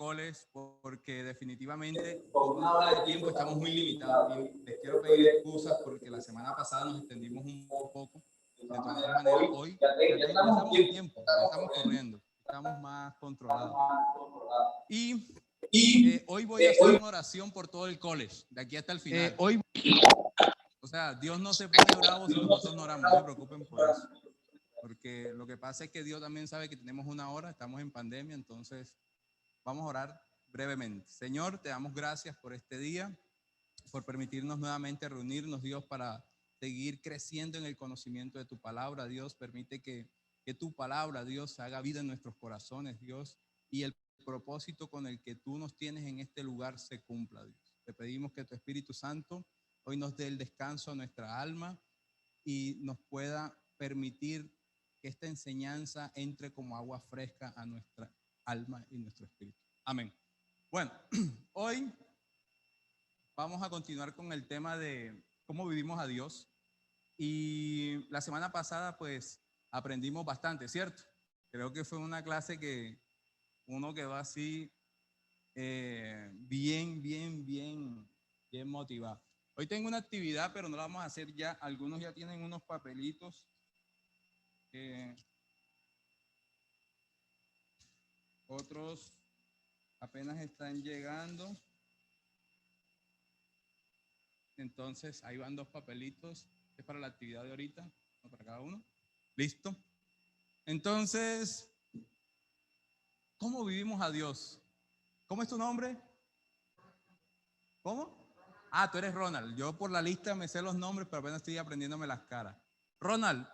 college porque definitivamente por una hora de tiempo estamos muy limitados y les quiero pedir excusas porque la semana pasada nos extendimos un poco. De todas maneras, hoy ya estamos en tiempo, ya estamos corriendo, estamos más controlados. Y hoy voy a hacer una oración por todo el college, de aquí hasta el final. O sea, Dios no se pone bravo si nosotros no oramos, no se preocupen por eso. Porque lo que pasa es que Dios también sabe que tenemos una hora, estamos en pandemia, entonces vamos a orar brevemente. Señor, te damos gracias por este día, por permitirnos nuevamente reunirnos, Dios, para seguir creciendo en el conocimiento de tu palabra. Dios, permite que tu palabra, Dios, haga vida en nuestros corazones, Dios, y el propósito con el que tú nos tienes en este lugar se cumpla, Dios. Te pedimos que tu Espíritu Santo hoy nos dé el descanso a nuestra alma y nos pueda permitir que esta enseñanza entre como agua fresca a nuestra alma y nuestro espíritu. Amén. Bueno, hoy vamos a continuar con el tema de cómo vivimos a Dios. Y la semana pasada, pues, aprendimos bastante, ¿cierto? Creo que fue una clase que uno quedó así bien motivado. Hoy tengo una actividad, pero no la vamos a hacer ya. Algunos ya tienen unos papelitos. Otros apenas están llegando. Entonces, ahí van 2 papelitos. Es para la actividad de ahorita, uno para cada uno. ¿Listo? Entonces, ¿cómo vivimos a Dios? ¿Cómo es tu nombre? ¿Cómo? Ah, tú eres Ronald. Yo por la lista me sé los nombres, pero apenas estoy aprendiéndome las caras. Ronald,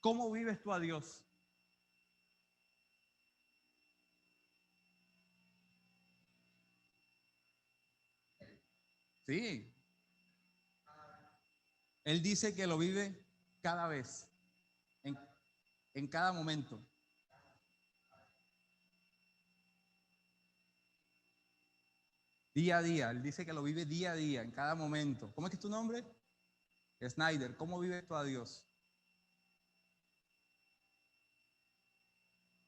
¿cómo vives tú a Dios? Sí. Él dice que lo vive cada vez, en cada momento. Día a día. Él dice que lo vive día a día, en cada momento. ¿Cómo es que es tu nombre? Snyder. ¿Cómo vives tú a Dios?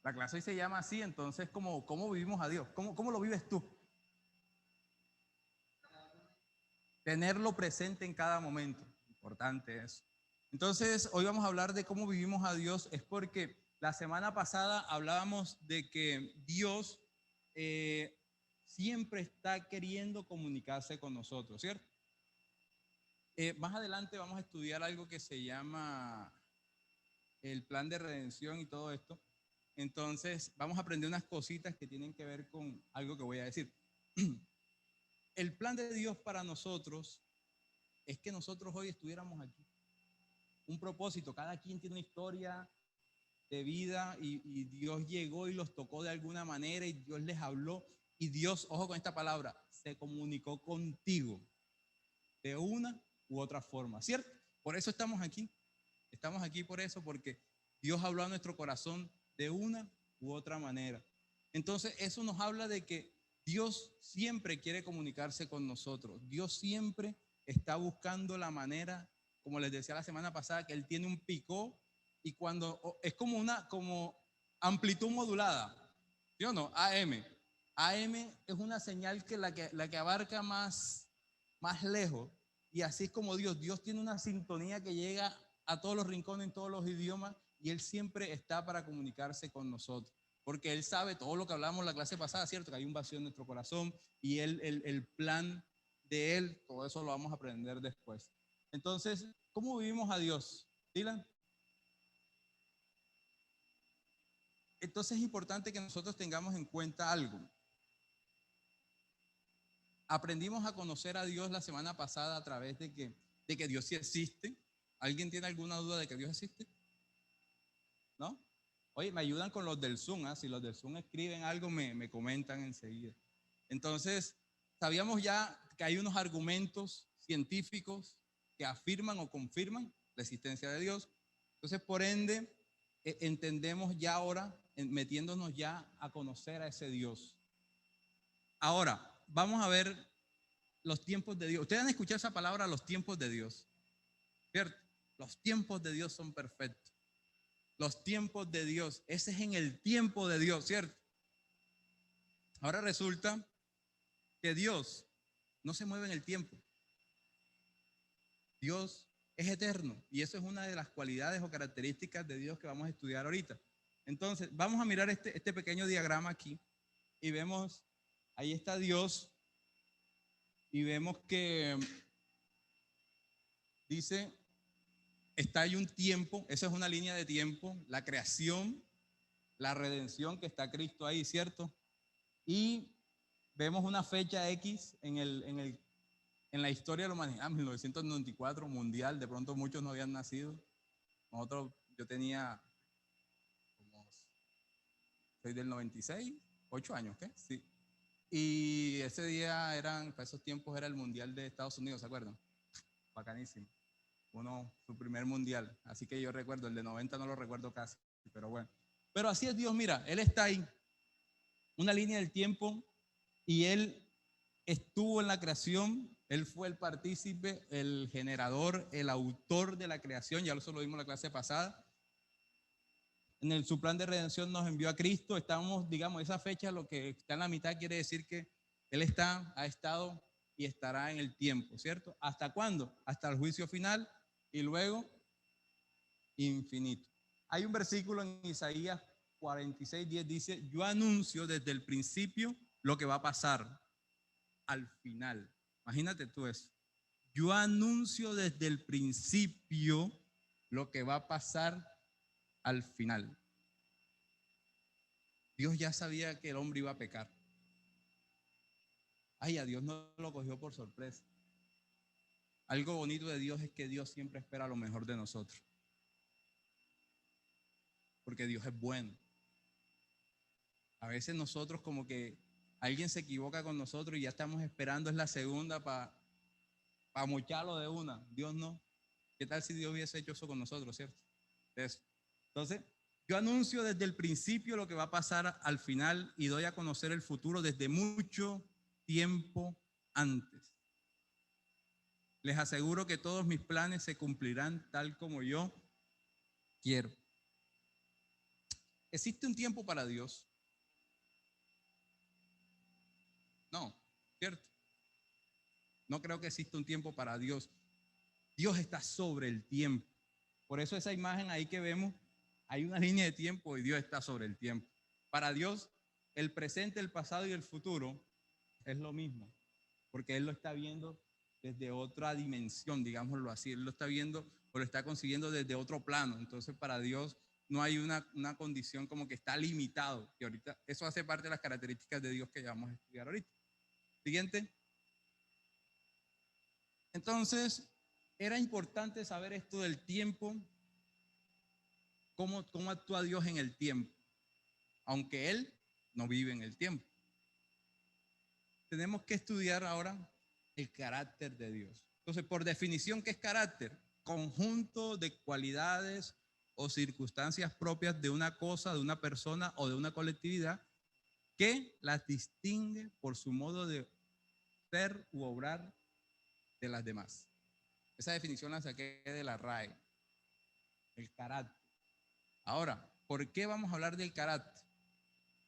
La clase hoy se llama así, entonces, ¿cómo vivimos a Dios? ¿Cómo lo vives tú? Tenerlo presente en cada momento. Importante eso. Entonces, hoy vamos a hablar de cómo vivimos a Dios. Es porque la semana pasada hablábamos de que Dios siempre está queriendo comunicarse con nosotros, ¿cierto? Más adelante vamos a estudiar algo que se llama el plan de redención y todo esto. Entonces, vamos a aprender unas cositas que tienen que ver con algo que voy a decir. El plan de Dios para nosotros es que nosotros hoy estuviéramos aquí. Un propósito, cada quien tiene una historia de vida y Dios llegó y los tocó de alguna manera y Dios les habló y Dios, ojo con esta palabra, se comunicó contigo de una u otra forma, ¿cierto? Por eso estamos aquí. Estamos aquí por eso, porque Dios habló a nuestro corazón de una u otra manera. Entonces, eso nos habla de que Dios siempre quiere comunicarse con nosotros. Dios siempre está buscando la manera, como les decía la semana pasada, que Él tiene un picó y cuando es como amplitud modulada, ¿sí o no? AM. AM es una señal que la que abarca más lejos. Y así es como Dios tiene una sintonía que llega a todos los rincones, en todos los idiomas, y Él siempre está para comunicarse con nosotros. Porque Él sabe todo lo que hablamos en la clase pasada, ¿cierto? Que hay un vacío en nuestro corazón y el plan de Él, todo eso lo vamos a aprender después. Entonces, ¿cómo vivimos a Dios? Dylan. Entonces es importante que nosotros tengamos en cuenta algo. Aprendimos a conocer a Dios la semana pasada a través de que Dios sí existe. ¿Alguien tiene alguna duda de que Dios existe? ¿No? Oye, me ayudan con los del Zoom, ¿eh? Si los del Zoom escriben algo, me comentan enseguida. Entonces, sabíamos ya que hay unos argumentos científicos que afirman o confirman la existencia de Dios. Entonces, por ende, entendemos ya ahora, metiéndonos ya a conocer a ese Dios. Ahora, vamos a ver los tiempos de Dios. Ustedes han escuchado esa palabra, los tiempos de Dios, ¿cierto? Los tiempos de Dios son perfectos. Los tiempos de Dios, ese es en el tiempo de Dios, ¿cierto? Ahora resulta que Dios no se mueve en el tiempo. Dios es eterno y eso es una de las cualidades o características de Dios que vamos a estudiar ahorita. Entonces, vamos a mirar este pequeño diagrama aquí y vemos, ahí está Dios y vemos que dice, está ahí un tiempo, esa es una línea de tiempo, la creación, la redención que está Cristo ahí, ¿cierto? Y vemos una fecha X en la historia de la humanidad, 1994, mundial, de pronto muchos no habían nacido. Nosotros, yo tenía como, soy del 96, 8 años, ¿qué? Sí. Y ese día para esos tiempos era el mundial de Estados Unidos, ¿se acuerdan? Bacanísimo. Su primer mundial. Así que yo recuerdo, el de 90 no lo recuerdo casi, pero bueno. Pero así es Dios, mira, Él está ahí, una línea del tiempo, y Él estuvo en la creación, Él fue el partícipe, el generador, el autor de la creación, ya eso lo vimos en la clase pasada. En su plan de redención nos envió a Cristo, estamos, digamos, esa fecha, lo que está en la mitad quiere decir que Él ha estado y estará en el tiempo, ¿cierto? ¿Hasta cuándo? Hasta el juicio final y luego infinito. Hay un versículo en Isaías 46:10, dice, yo anuncio desde el principio lo que va a pasar al final. Imagínate tú eso. Yo anuncio desde el principio lo que va a pasar al final. Dios ya sabía que el hombre iba a pecar. Ay, a Dios no lo cogió por sorpresa. Algo bonito de Dios es que Dios siempre espera lo mejor de nosotros. Porque Dios es bueno. A veces nosotros como que alguien se equivoca con nosotros y ya estamos esperando es la segunda para mocharlo de una. Dios no. ¿Qué tal si Dios hubiese hecho eso con nosotros, cierto? Entonces, yo anuncio desde el principio lo que va a pasar al final y doy a conocer el futuro desde mucho tiempo antes. Les aseguro que todos mis planes se cumplirán tal como yo quiero. ¿Existe un tiempo para Dios? No, ¿cierto? No creo que exista un tiempo para Dios. Dios está sobre el tiempo. Por eso esa imagen ahí que vemos, hay una línea de tiempo y Dios está sobre el tiempo. Para Dios, el presente, el pasado y el futuro es lo mismo, porque Él lo está viendo desde otra dimensión, digámoslo así. Él lo está viendo o lo está consiguiendo desde otro plano. Entonces, para Dios no hay una condición como que está limitado. Y ahorita eso hace parte de las características de Dios que vamos a estudiar ahorita. Siguiente. Entonces, era importante saber esto del tiempo, cómo actúa Dios en el tiempo, aunque Él no vive en el tiempo. Tenemos que estudiar ahora el carácter de Dios. Entonces, por definición, ¿qué es carácter? Conjunto de cualidades o circunstancias propias de una cosa, de una persona o de una colectividad que las distingue por su modo de ser u obrar de las demás. Esa definición la saqué de la RAE, el carácter. Ahora, ¿por qué vamos a hablar del carácter?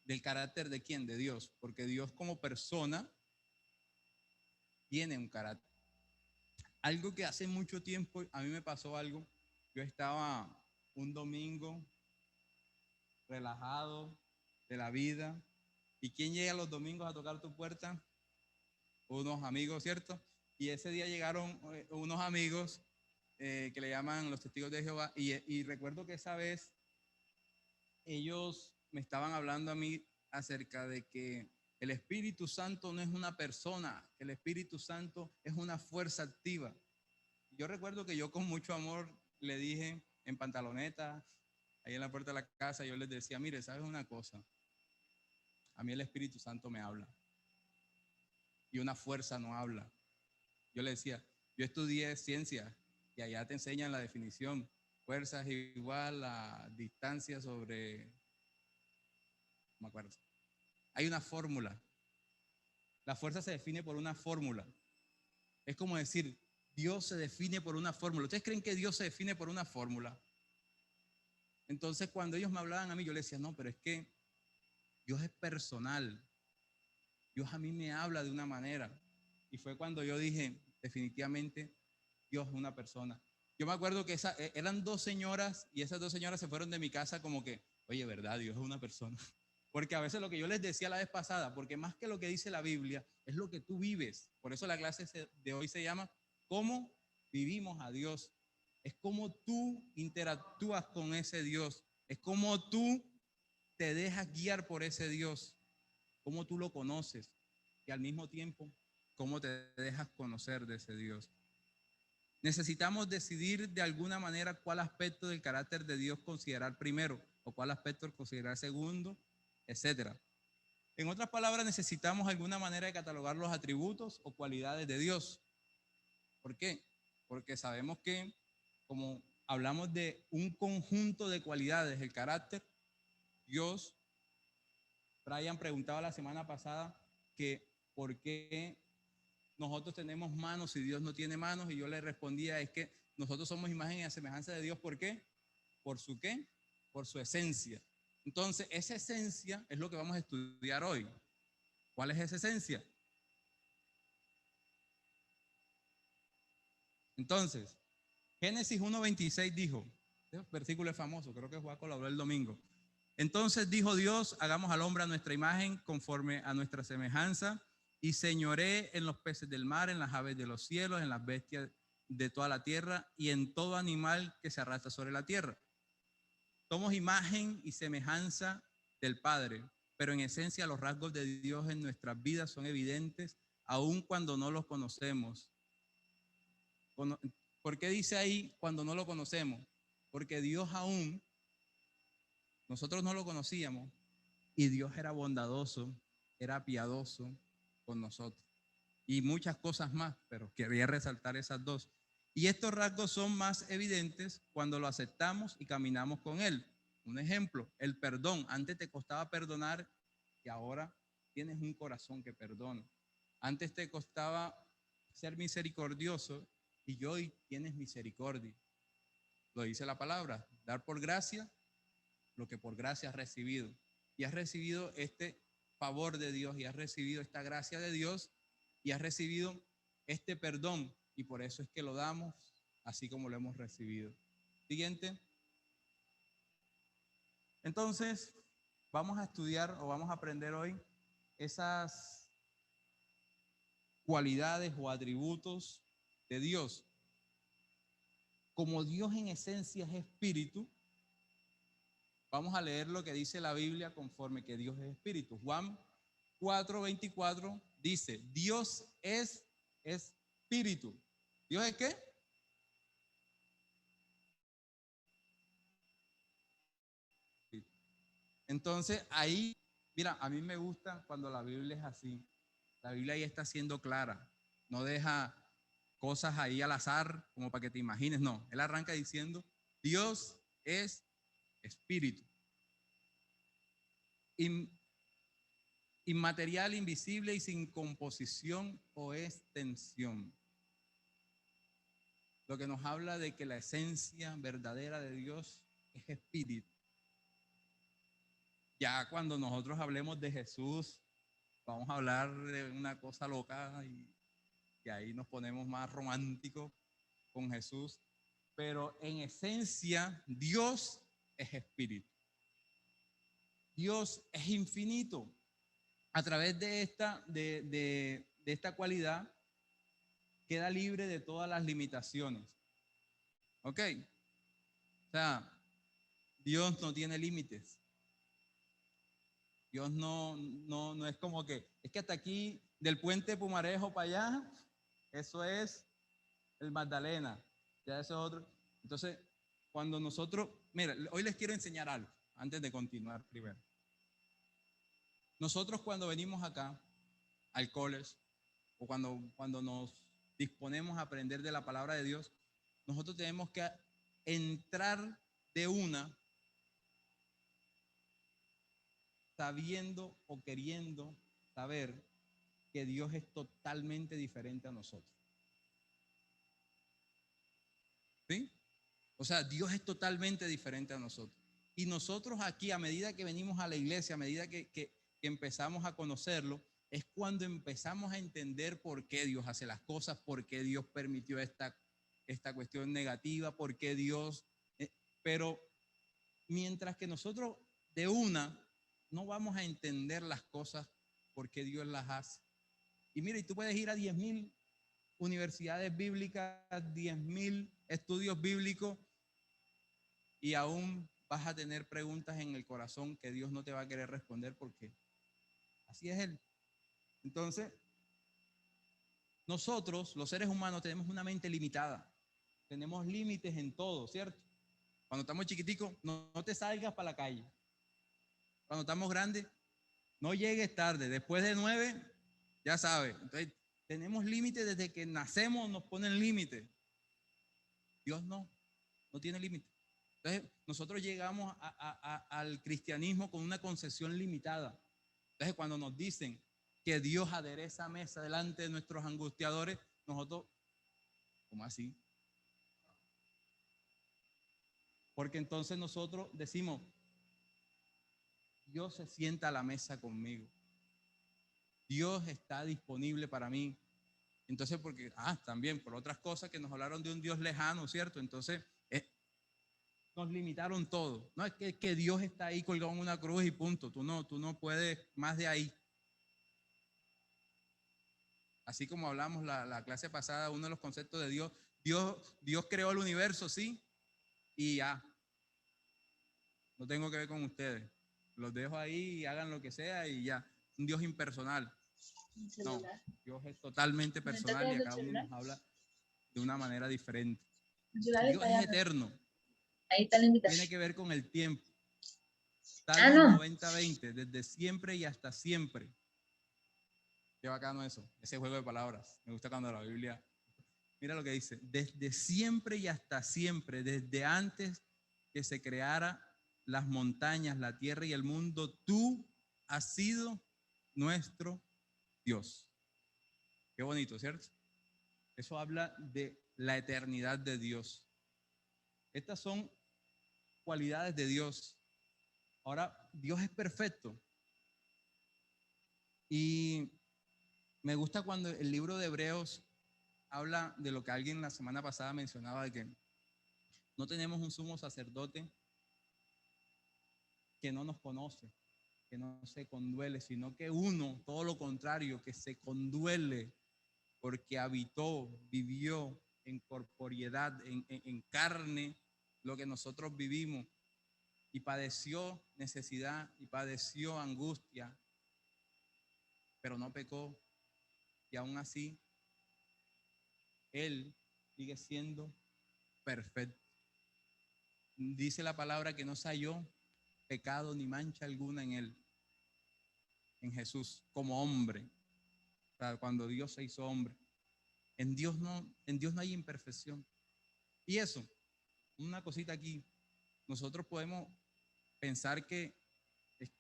¿Del carácter de quién? De Dios. Porque Dios como persona tiene un carácter. Algo que hace mucho tiempo a mí me pasó algo. Yo estaba un domingo relajado de la vida. ¿Y quién llega los domingos a tocar tu puerta? Unos amigos, ¿cierto? Y ese día llegaron unos amigos que le llaman los testigos de Jehová. Y recuerdo que esa vez ellos me estaban hablando a mí acerca de que el Espíritu Santo no es una persona, el Espíritu Santo es una fuerza activa. Yo recuerdo que yo con mucho amor le dije en pantaloneta, ahí en la puerta de la casa, yo les decía, mire, ¿sabes una cosa? A mí el Espíritu Santo me habla y una fuerza no habla. Yo le decía, yo estudié ciencia y allá te enseñan la definición. Fuerza es igual a distancia sobre, no me acuerdo. Hay una fórmula. La fuerza se define por una fórmula. Es como decir, Dios se define por una fórmula. ¿Ustedes creen que Dios se define por una fórmula? Entonces, cuando ellos me hablaban a mí, yo les decía, no, pero es que Dios es personal. Dios a mí me habla de una manera. Y fue cuando yo dije, definitivamente, Dios es una persona. Yo me acuerdo que eran dos señoras y esas dos señoras se fueron de mi casa como que, oye, ¿verdad? Dios es una persona. Porque a veces lo que yo les decía la vez pasada, porque más que lo que dice la Biblia, es lo que tú vives. Por eso la clase de hoy se llama ¿Cómo vivimos a Dios? Es cómo tú interactúas con ese Dios. Es cómo tú te dejas guiar por ese Dios. Cómo tú lo conoces. Y al mismo tiempo, cómo te dejas conocer de ese Dios. Necesitamos decidir de alguna manera cuál aspecto del carácter de Dios considerar primero o cuál aspecto considerar segundo, etcétera. En otras palabras, necesitamos alguna manera de catalogar los atributos o cualidades de Dios. ¿Por qué? Porque sabemos que, como hablamos de un conjunto de cualidades, el carácter, Dios, Brian preguntaba la semana pasada que por qué nosotros tenemos manos y Dios no tiene manos, y yo le respondía, es que nosotros somos imagen y semejanza de Dios. ¿Por qué? ¿Por su qué? Por su esencia. Entonces, esa esencia es lo que vamos a estudiar hoy. ¿Cuál es esa esencia? Entonces, Génesis 1:26 dijo, este versículo es famoso, creo que Juaco lo habló el domingo. Entonces dijo Dios, hagamos al hombre a nuestra imagen, conforme a nuestra semejanza, y señoré en los peces del mar, en las aves de los cielos, en las bestias de toda la tierra y en todo animal que se arrastra sobre la tierra. Somos imagen y semejanza del Padre, pero en esencia los rasgos de Dios en nuestras vidas son evidentes, aun cuando no los conocemos. ¿Por qué dice ahí cuando no lo conocemos? Porque Dios aún, nosotros no lo conocíamos, y Dios era bondadoso, era piadoso con nosotros. Y muchas cosas más, pero quería resaltar esas dos. Y estos rasgos son más evidentes cuando lo aceptamos y caminamos con Él. Un ejemplo, el perdón. Antes te costaba perdonar y ahora tienes un corazón que perdona. Antes te costaba ser misericordioso y hoy tienes misericordia. Lo dice la palabra, dar por gracia lo que por gracia has recibido. Y has recibido este favor de Dios y has recibido esta gracia de Dios y has recibido este perdón, y por eso es que lo damos así como lo hemos recibido. Siguiente. Entonces, vamos a estudiar o vamos a aprender hoy esas cualidades o atributos de Dios. Como Dios en esencia es espíritu, vamos a leer lo que dice la Biblia conforme que Dios es espíritu. Juan 4:24 dice, Dios es espíritu. ¿Dios es qué? Entonces ahí, mira, a mí me gusta cuando la Biblia es así. La Biblia ahí está siendo clara. No deja cosas ahí al azar como para que te imagines. No, él arranca diciendo, Dios es espíritu. Inmaterial, invisible y sin composición o extensión. Lo que nos habla de que la esencia verdadera de Dios es espíritu. Ya cuando nosotros hablemos de Jesús, vamos a hablar de una cosa loca y ahí nos ponemos más románticos con Jesús. Pero en esencia, Dios es espíritu. Dios es infinito. A través de esta cualidad, queda libre de todas las limitaciones. ¿Ok? O sea, Dios no tiene límites. Dios no es como que, es que hasta aquí, del puente Pumarejo para allá, eso es el Magdalena, ya eso es otro. Entonces, cuando nosotros, mira, hoy les quiero enseñar algo, antes de continuar primero. Nosotros cuando venimos acá, al college, o cuando nos disponemos a aprender de la palabra de Dios, nosotros tenemos que entrar de una sabiendo o queriendo saber que Dios es totalmente diferente a nosotros. ¿Sí? O sea, Dios es totalmente diferente a nosotros. Y nosotros aquí, a medida que venimos a la iglesia, a medida que empezamos a conocerlo, es cuando empezamos a entender por qué Dios hace las cosas, por qué Dios permitió esta cuestión negativa, por qué Dios... pero mientras que nosotros de una no vamos a entender las cosas por qué Dios las hace. Y mira, y tú puedes ir a 10.000 universidades bíblicas, 10.000 estudios bíblicos y aún vas a tener preguntas en el corazón que Dios no te va a querer responder porque así es Él. Entonces, nosotros, los seres humanos, tenemos una mente limitada. Tenemos límites en todo, ¿cierto? Cuando estamos chiquiticos, no te salgas para la calle. Cuando estamos grandes, no llegues tarde. Después de 9, ya sabes. Entonces, tenemos límites desde que nacemos, nos ponen límites. Dios no tiene límites. Entonces, nosotros llegamos al cristianismo con una concepción limitada. Entonces, cuando nos dicen que Dios adereza mesa delante de nuestros angustiadores, nosotros, ¿cómo así? Porque entonces nosotros decimos, Dios se sienta a la mesa conmigo. Dios está disponible para mí. Entonces, porque, también por otras cosas que nos hablaron de un Dios lejano, ¿cierto? Entonces, nos limitaron todo. No es que Dios está ahí colgado en una cruz y punto. Tú no puedes más de ahí. Así como hablamos la clase pasada, uno de los conceptos de Dios, Dios creó el universo, sí, y ya. No tengo que ver con ustedes. Los dejo ahí y hagan lo que sea y ya. Un Dios impersonal. No, Dios es totalmente personal y a cada uno nos habla de una manera diferente. Dios es eterno. Ahí está la invitación. Tiene que ver con el tiempo. Salmos 90:20, desde siempre y hasta siempre. Qué bacano eso, ese juego de palabras. Me gusta cuando la Biblia... Mira lo que dice, desde siempre y hasta siempre, desde antes que se creara las montañas, la tierra y el mundo, tú has sido nuestro Dios. Qué bonito, ¿cierto? Eso habla de la eternidad de Dios. Estas son cualidades de Dios. Ahora, Dios es perfecto. Y me gusta cuando el libro de Hebreos habla de lo que alguien la semana pasada mencionaba, de que no tenemos un sumo sacerdote que no nos conoce, que no se conduele, sino que uno, todo lo contrario, que se conduele porque habitó, vivió en corporeidad, en carne, lo que nosotros vivimos, y padeció necesidad y padeció angustia, pero no pecó, y aún así, Él sigue siendo perfecto. Dice la palabra que no se halló pecado ni mancha alguna en Él, en Jesús, como hombre. O sea, cuando Dios se hizo hombre. En Dios no hay imperfección. Y eso, una cosita aquí, nosotros podemos pensar que es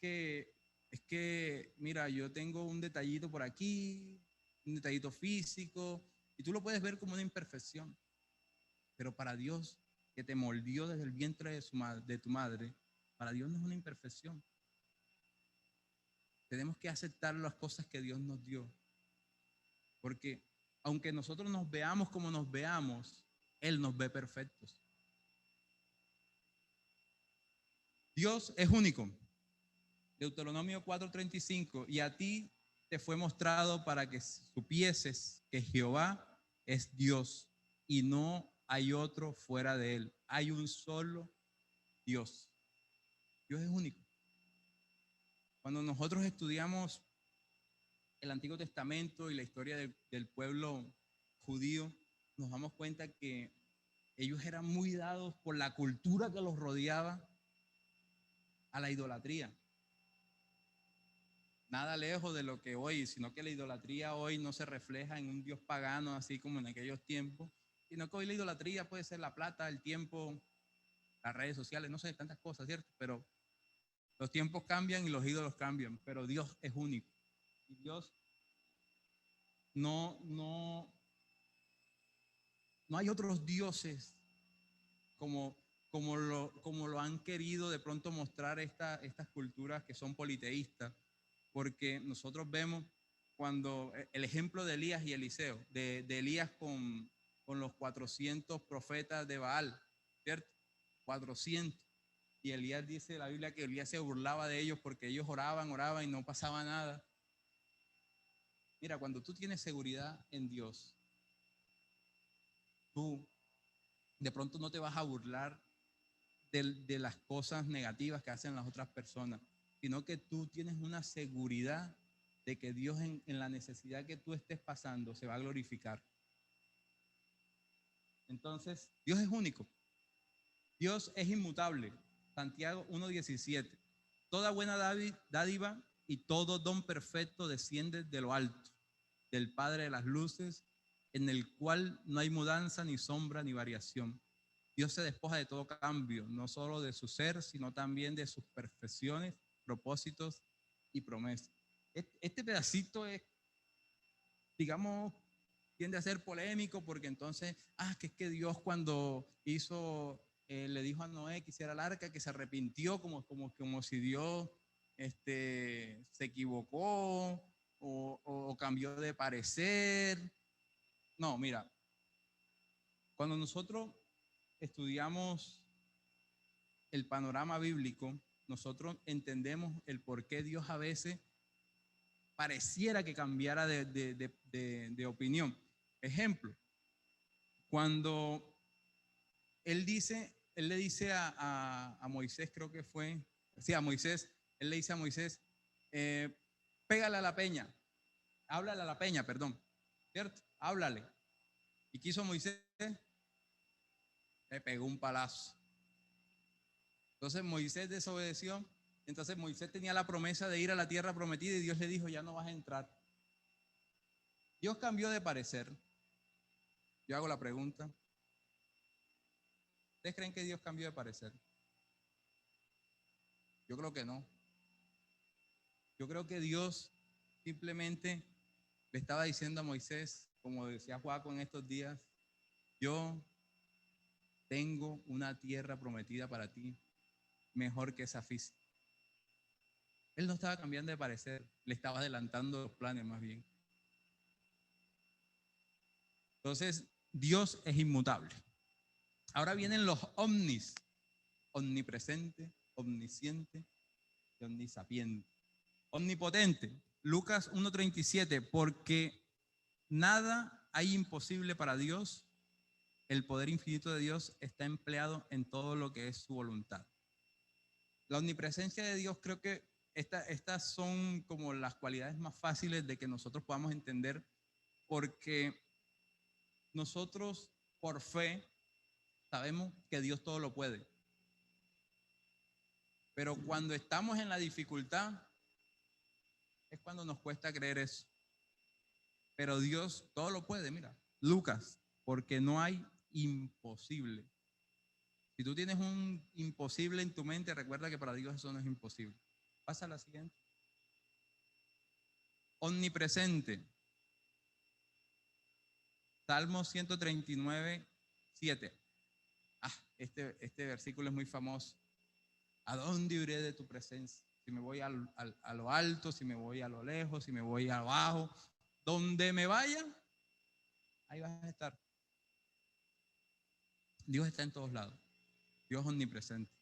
que, mira, yo tengo un detallito por aquí, un detallito físico, y tú lo puedes ver como una imperfección. Pero para Dios, que te moldeó desde el vientre de tu madre, para Dios no es una imperfección. Tenemos que aceptar las cosas que Dios nos dio. Porque aunque nosotros nos veamos como nos veamos, Él nos ve perfectos. Dios es único. Deuteronomio 4:35, y a ti te fue mostrado para que supieses que Jehová es Dios y no hay otro fuera de Él. Hay un solo Dios. Dios es único. Cuando nosotros estudiamos el Antiguo Testamento y la historia del pueblo judío, nos damos cuenta que ellos eran muy dados por la cultura que los rodeaba a la idolatría. Nada lejos de lo que hoy, sino que la idolatría hoy no se refleja en un Dios pagano, así como en aquellos tiempos, sino que hoy la idolatría puede ser la plata, el tiempo, las redes sociales, no sé, tantas cosas, ¿cierto? Pero los tiempos cambian y los ídolos cambian, pero Dios es único. Y Dios no hay otros dioses como lo han querido de pronto mostrar estas culturas que son politeístas, porque nosotros vemos cuando el ejemplo de Elías y Eliseo, de Elías con los 400 profetas de Baal, ¿cierto? 400. Y Elías dice la Biblia que Elías se burlaba de ellos porque ellos oraban y no pasaba nada. Mira, cuando tú tienes seguridad en Dios, tú de pronto no te vas a burlar de las cosas negativas que hacen las otras personas, sino que tú tienes una seguridad de que Dios en la necesidad que tú estés pasando se va a glorificar. Entonces, Dios es único. Dios es inmutable. Santiago 1:17. Toda buena dádiva y todo don perfecto desciende de lo alto, del Padre de las luces, en el cual no hay mudanza, ni sombra, ni variación. Dios se despoja de todo cambio, no solo de su ser, sino también de sus perfecciones, propósitos y promesas. Este pedacito es, digamos, tiende a ser polémico porque entonces, que es que Dios cuando hizo, le dijo a Noé que hiciera el arca, que se arrepintió como si Dios se equivocó o cambió de parecer. No, mira, cuando nosotros estudiamos el panorama bíblico, nosotros entendemos el por qué Dios a veces pareciera que cambiara de opinión. Ejemplo, cuando él le dice a Moisés, creo que fue, sí, a Moisés, él le dice a Moisés, pégale a la peña, háblale a la peña, perdón, ¿cierto? Háblale. ¿Y quiso Moisés? Le pegó un palazo. Entonces Moisés desobedeció. Entonces Moisés tenía la promesa de ir a la tierra prometida y Dios le dijo, ya no vas a entrar. Dios cambió de parecer. Yo hago la pregunta, ¿ustedes creen que Dios cambió de parecer? Yo creo que no. Yo creo que Dios simplemente le estaba diciendo a Moisés, como decía Juaco en estos días, yo tengo una tierra prometida para ti, mejor que esa física. Él no estaba cambiando de parecer, le estaba adelantando los planes más bien. Entonces, Dios es inmutable. Ahora vienen los omnis, omnipresente, omnisciente y omnisapiente. Omnipotente, Lucas 1:37, porque nada hay imposible para Dios. El poder infinito de Dios está empleado en todo lo que es su voluntad. La omnipresencia de Dios, creo que estas son como las cualidades más fáciles de que nosotros podamos entender, porque nosotros por fe sabemos que Dios todo lo puede. Pero cuando estamos en la dificultad, es cuando nos cuesta creer eso. Pero Dios todo lo puede, mira. Lucas, porque no hay imposible. Si tú tienes un imposible en tu mente, recuerda que para Dios eso no es imposible. Pasa a la siguiente. Omnipresente. Salmo 139:7. Este versículo es muy famoso. ¿A dónde iré de tu presencia? Si me voy a lo alto, si me voy a lo lejos, si me voy abajo, donde me vaya, ahí vas a estar. Dios está en todos lados. Dios es omnipresente.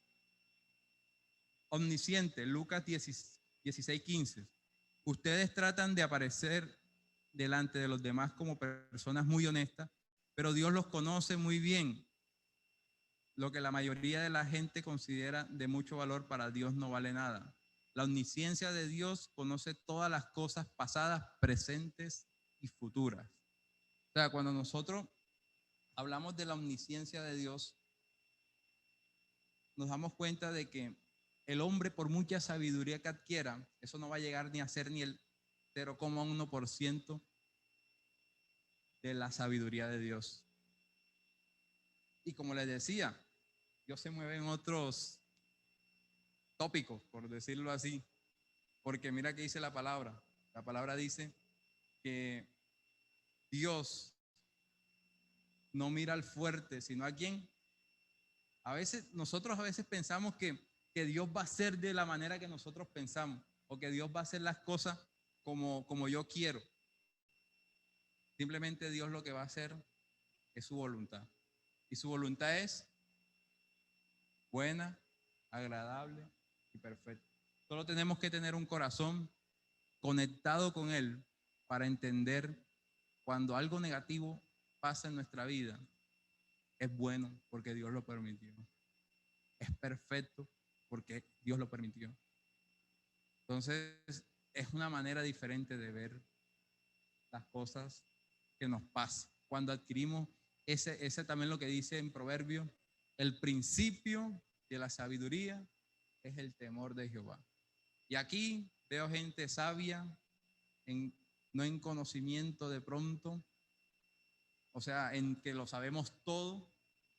Omnisciente, Lucas 16:15. Ustedes tratan de aparecer delante de los demás como personas muy honestas, pero Dios los conoce muy bien. Lo que la mayoría de la gente considera de mucho valor, para Dios no vale nada. La omnisciencia de Dios conoce todas las cosas pasadas, presentes y futuras. O sea, cuando nosotros hablamos de la omnisciencia de Dios, nos damos cuenta de que el hombre, por mucha sabiduría que adquiera, eso no va a llegar ni a ser ni el 0,1% de la sabiduría de Dios. Y como les decía, Dios se mueve en otros tópicos, por decirlo así, porque mira que dice la palabra. La palabra dice que Dios no mira al fuerte, sino a quién. Nosotros a veces pensamos que Dios va a ser de la manera que nosotros pensamos, o que Dios va a hacer las cosas como yo quiero. Simplemente Dios lo que va a hacer es su voluntad. Y su voluntad es buena, agradable y perfecta. Solo tenemos que tener un corazón conectado con Él para entender cuando algo negativo pasa en nuestra vida. Es bueno porque Dios lo permitió. Es perfecto porque Dios lo permitió. Entonces, es una manera diferente de ver las cosas que nos pasan. Cuando adquirimos ese también lo que dice en Proverbios, el principio de la sabiduría es el temor de Jehová. Y aquí veo gente sabia, no en conocimiento de pronto, o sea, en que lo sabemos todo,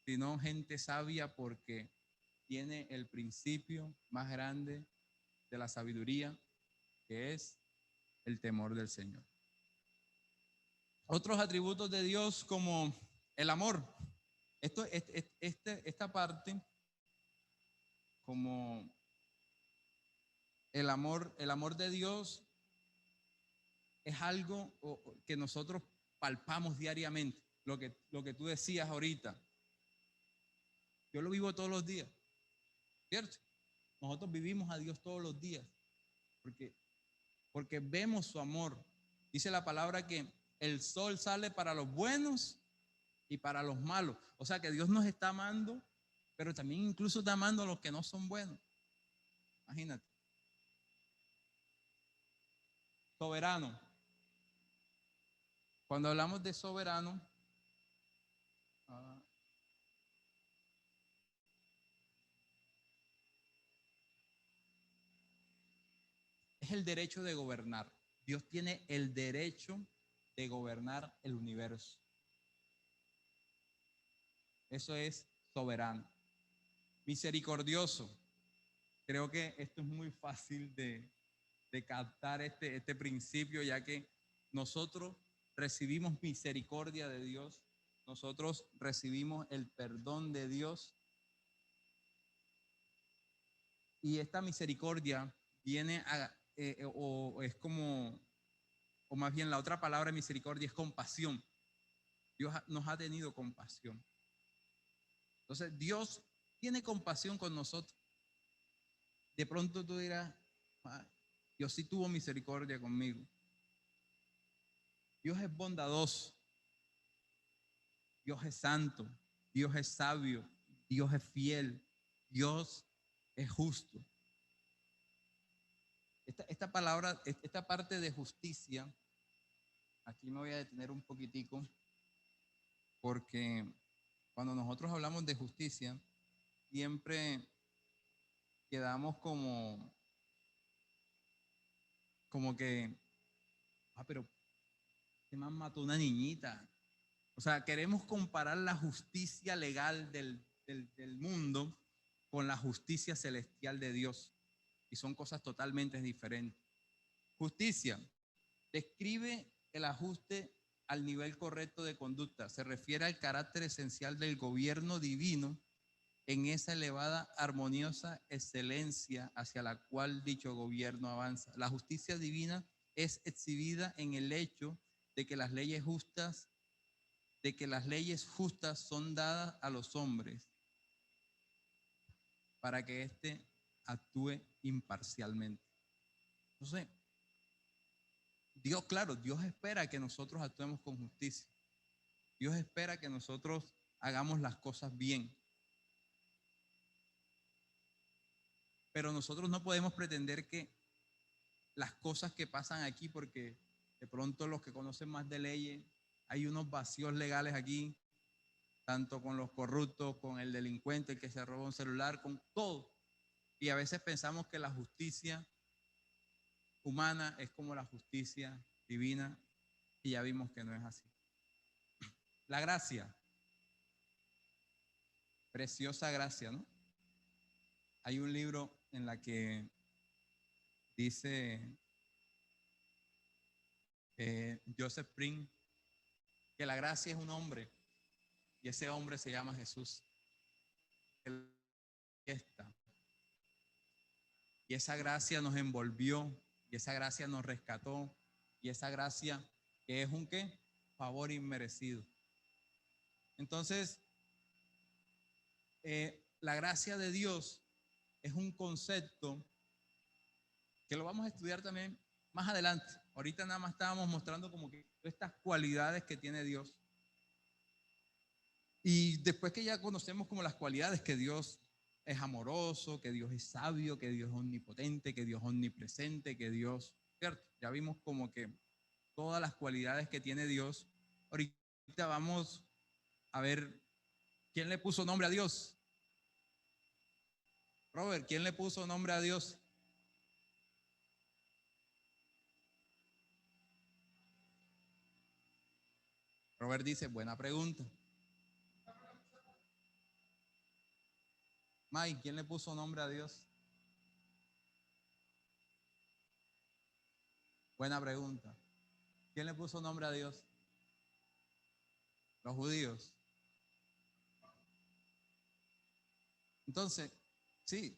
sino gente sabia porque tiene el principio más grande de la sabiduría, que es el temor del Señor. Otros atributos de Dios como el amor. Esta parte, como el amor de Dios es algo que nosotros palpamos diariamente. Lo que tú decías ahorita, yo lo vivo todos los días, ¿cierto? Nosotros vivimos a Dios todos los días porque vemos su amor. Dice la palabra que el sol sale para los buenos y para los malos. O sea que Dios nos está amando, pero también incluso está amando a los que no son buenos. Imagínate. Soberano. Cuando hablamos de soberano, es el derecho de gobernar. Dios tiene el derecho de gobernar el universo. Eso es soberano. Misericordioso. Creo que esto es muy fácil de captar este principio, ya que nosotros recibimos misericordia de Dios, nosotros recibimos el perdón de Dios, y esta misericordia viene o es como, o más bien la otra palabra misericordia es compasión. Dios nos ha tenido compasión. Entonces Dios tiene compasión con nosotros. De pronto tú dirás, Dios sí tuvo misericordia conmigo. Dios es bondadoso, Dios es santo, Dios es sabio, Dios es fiel, Dios es justo. Esta palabra, esta parte de justicia, aquí me voy a detener un poquitico, porque cuando nosotros hablamos de justicia, siempre quedamos como que, pero este man mató a una niñita. O sea, queremos comparar la justicia legal del mundo con la justicia celestial de Dios. Y son cosas totalmente diferentes. Justicia describe el ajuste al nivel correcto de conducta. Se refiere al carácter esencial del gobierno divino en esa elevada, armoniosa excelencia hacia la cual dicho gobierno avanza. La justicia divina es exhibida en el hecho de que las leyes justas son dadas a los hombres para que éste actúe imparcialmente. Entonces, Dios espera que nosotros actuemos con justicia. Dios espera que nosotros hagamos las cosas bien. Pero nosotros no podemos pretender que las cosas que pasan aquí, porque de pronto los que conocen más de leyes, hay unos vacíos legales aquí, tanto con los corruptos, con el delincuente, el que se roba un celular, con todo. Y a veces pensamos que la justicia humana es como la justicia divina, y ya vimos que no es así. La gracia, preciosa gracia, ¿no? Hay un libro en la que dice Joseph Prince que la gracia es un hombre y ese hombre se llama Jesús. Y esa gracia nos envolvió y esa gracia nos rescató, y esa gracia que es un ¿qué? Favor inmerecido. Entonces, la gracia de Dios es un concepto que lo vamos a estudiar también más adelante. Ahorita nada más estábamos mostrando como que estas cualidades que tiene Dios. Y después que ya conocemos como las cualidades, que Dios es amoroso, que Dios es sabio, que Dios es omnipotente, que Dios es omnipresente, que Dios, ¿cierto? Ya vimos como que todas las cualidades que tiene Dios. Ahorita vamos a ver quién le puso nombre a Dios. Robert, ¿quién le puso nombre a Dios? Robert dice, buena pregunta. Mike, ¿quién le puso nombre a Dios? Buena pregunta. ¿Quién le puso nombre a Dios? Los judíos. Entonces, sí.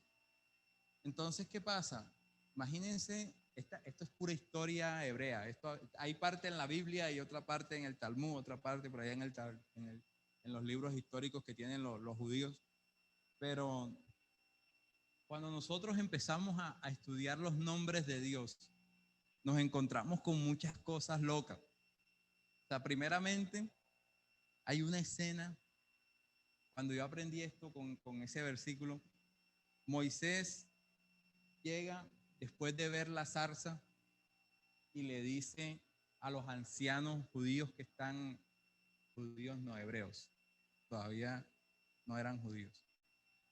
Entonces, ¿qué pasa? Imagínense, esto es pura historia hebrea. Hay parte en la Biblia y otra parte en el Talmud, otra parte por allá en los libros históricos que tienen los judíos. Pero cuando nosotros empezamos a estudiar los nombres de Dios, nos encontramos con muchas cosas locas. O sea, primeramente, hay una escena, cuando yo aprendí esto con ese versículo, Moisés llega después de ver la zarza y le dice a los ancianos judíos que están, judíos no hebreos, todavía no eran judíos,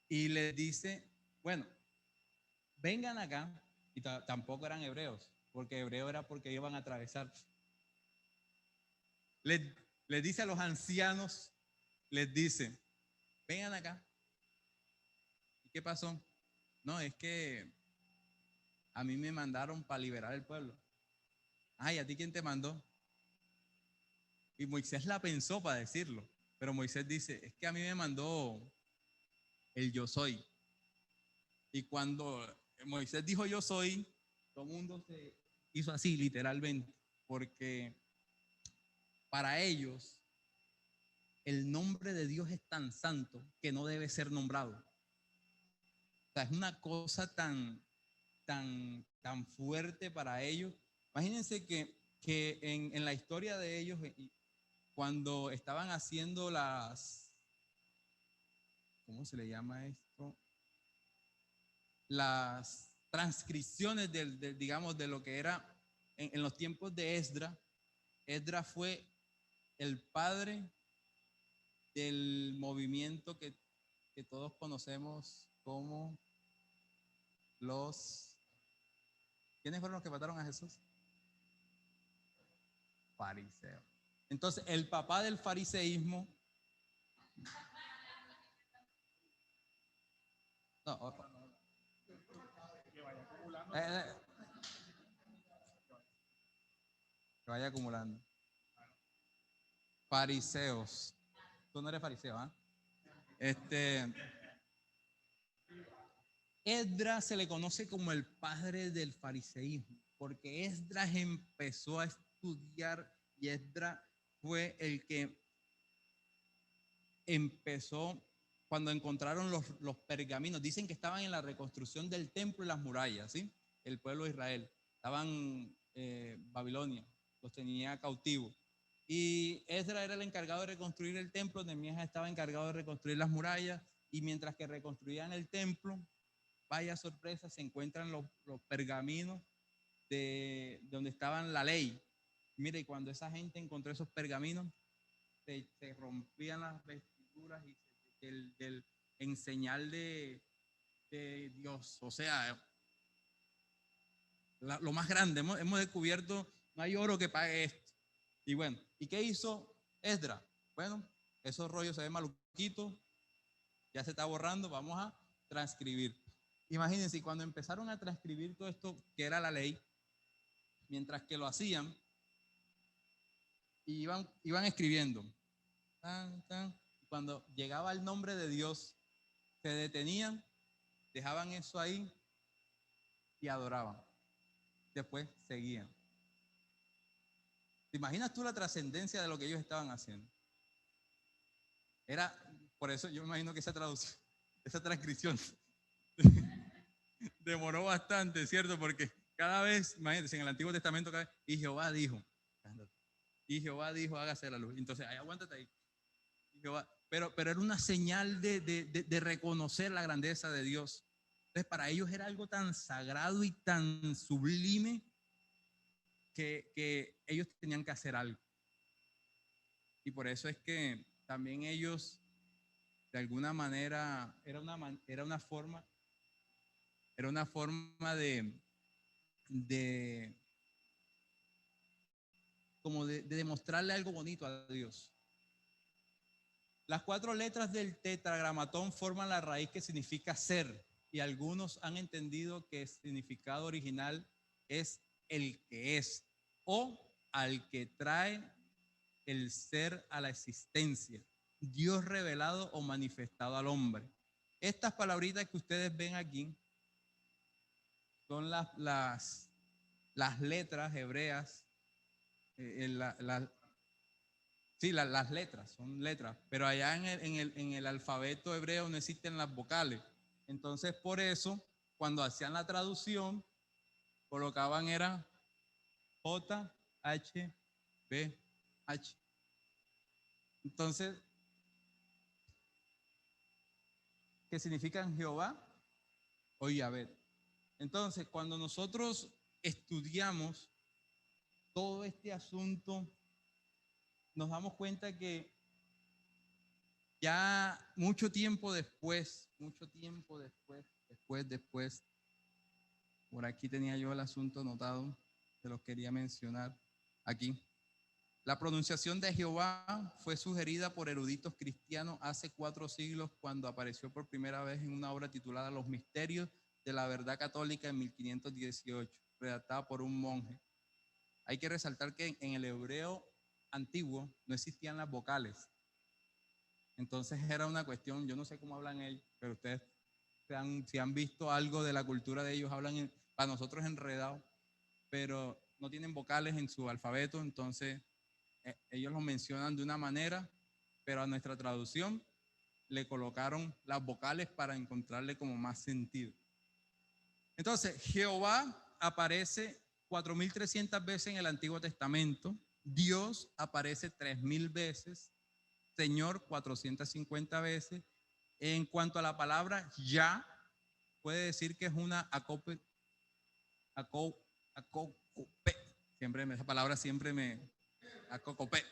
y les dice, bueno, vengan acá, y tampoco eran hebreos, porque hebreo era porque iban a atravesar. Les dice a los ancianos, les dice, vengan acá. ¿Y qué pasó? No, es que a mí me mandaron para liberar el pueblo. Ay, ¿a ti quién te mandó? Y Moisés la pensó para decirlo, pero Moisés dice, es que a mí me mandó el yo soy. Y cuando Moisés dijo yo soy, todo el mundo se hizo así, literalmente, porque para ellos el nombre de Dios es tan santo que no debe ser nombrado. O sea, es una cosa tan fuerte para ellos. Imagínense que en la historia de ellos, cuando estaban haciendo ¿cómo se le llama esto? Las transcripciones digamos, de lo que era en los tiempos de Esdras. Esdras fue el padre del movimiento que todos conocemos como ¿quiénes fueron los que mataron a Jesús? Fariseos. Entonces, el papá del fariseísmo, eh, que vaya acumulando. Fariseos. Tú no eres fariseo, ¿ah? Esdras se le conoce como el padre del fariseísmo, porque Esdras empezó a estudiar y Esdras fue el que empezó cuando encontraron los pergaminos. Dicen que estaban en la reconstrucción del templo y las murallas, ¿sí? El pueblo de Israel. Estaban Babilonia, los tenía cautivos. Y Esdras era el encargado de reconstruir el templo, Nehemías estaba encargado de reconstruir las murallas, y mientras que reconstruían el templo, vaya sorpresa, se encuentran los pergaminos de donde estaban la ley. Mire, y cuando esa gente encontró esos pergaminos, se rompían las vestiduras y en señal de Dios. O sea, lo más grande, hemos descubierto, no hay oro que pague esto. Y bueno, ¿y qué hizo Esdras? Bueno, esos rollos se ven maluquitos, ya se está borrando, vamos a transcribir. Imagínense, cuando empezaron a transcribir todo esto, que era la ley, mientras que lo hacían, iban escribiendo. Cuando llegaba el nombre de Dios, se detenían, dejaban eso ahí y adoraban. después seguían. ¿Te imaginas tú la trascendencia de lo que ellos estaban haciendo? Era, por eso yo me imagino que esa traducción, esa transcripción demoró bastante, ¿cierto? Porque cada vez, imagínense, en el Antiguo Testamento, cada vez, y Jehová dijo, hágase la luz. Entonces, ahí aguántate ahí. Jehová, pero era una señal de reconocer la grandeza de Dios. Entonces, para ellos era algo tan sagrado y tan sublime que ellos tenían que hacer algo. Y por eso es que también ellos, de alguna manera, era una forma de demostrarle algo bonito a Dios. Las 4 letras del tetragramatón forman la raíz que significa ser, y algunos han entendido que el significado original es el que es, o al que trae el ser a la existencia, Dios revelado o manifestado al hombre. Estas palabritas que ustedes ven aquí son las letras hebreas, sí, las letras, son letras, pero allá en el alfabeto hebreo no existen las vocales. Entonces, por eso, cuando hacían la traducción, colocaban era J, H, B, H. Entonces, ¿qué significan Jehová o Yahvé? Entonces, cuando nosotros estudiamos todo este asunto, nos damos cuenta que ya mucho tiempo después, por aquí tenía yo el asunto anotado, se los quería mencionar aquí. La pronunciación de Jehová fue sugerida por eruditos cristianos hace 4 siglos cuando apareció por primera vez en una obra titulada Los Misterios de la Verdad Católica en 1518, redactada por un monje. Hay que resaltar que en el hebreo antiguo no existían las vocales. Entonces era una cuestión, yo no sé cómo hablan ellos, pero ustedes si han visto algo de la cultura de ellos, hablan para nosotros enredado, pero no tienen vocales en su alfabeto, entonces ellos lo mencionan de una manera, pero a nuestra traducción le colocaron las vocales para encontrarle como más sentido. Entonces, Jehová aparece 4.300 veces en el Antiguo Testamento, Dios aparece 3.000 veces, Señor 450 veces. En cuanto a la palabra ya, puede decir que es una acope, siempre esa palabra siempre me acocope,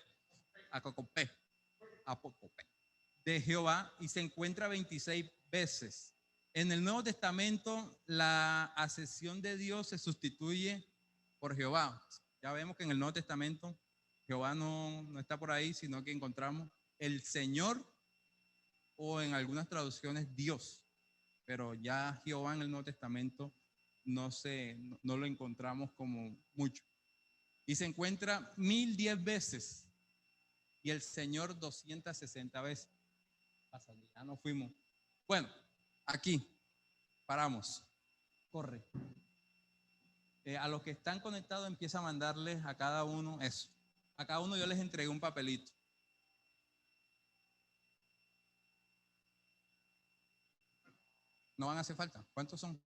de Jehová, y se encuentra 26 veces. En el Nuevo Testamento la acepción de Dios se sustituye por Jehová. Ya vemos que en el Nuevo Testamento Jehová no está por ahí, sino que encontramos el Señor, o en algunas traducciones Dios, pero ya Jehová en el Nuevo Testamento no lo encontramos como mucho. Y se encuentra 1010 veces y el Señor 260 veces. Ya nos fuimos. Bueno, aquí paramos. Corre. A los que están conectados empieza a mandarles a cada uno eso. A cada uno yo les entregué un papelito. ¿No van a hacer falta? ¿Cuántos son?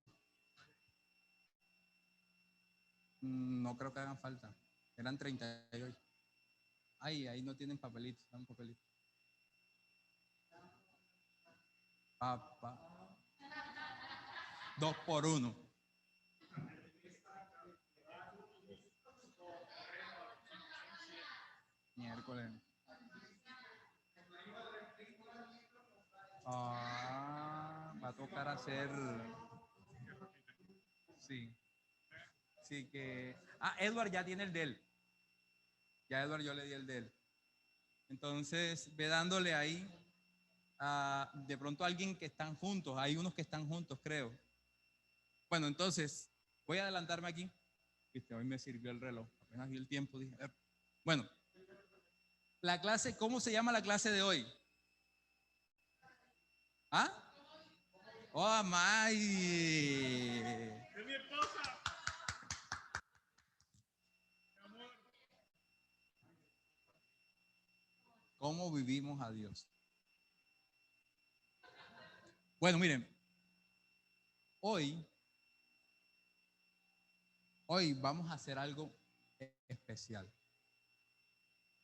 No creo que hagan falta. Eran 38. Ay, ahí no tienen papelito. Dan papelito. Papá. 2 por 1. Miércoles. Va a tocar hacer. Sí. Sí que. Edward ya tiene el de él. Ya a Edward yo le di el de él. Entonces, ve dándole ahí a de pronto a alguien que están juntos. Hay unos que están juntos, creo. Bueno, entonces, voy a adelantarme aquí. Viste, hoy me sirvió el reloj. Apenas vi el tiempo, dije. Bueno, la clase, ¿cómo se llama la clase de hoy? ¿Ah? ¡Oh, May! ¿Cómo vivimos a Dios? Bueno, miren, hoy vamos a hacer algo especial.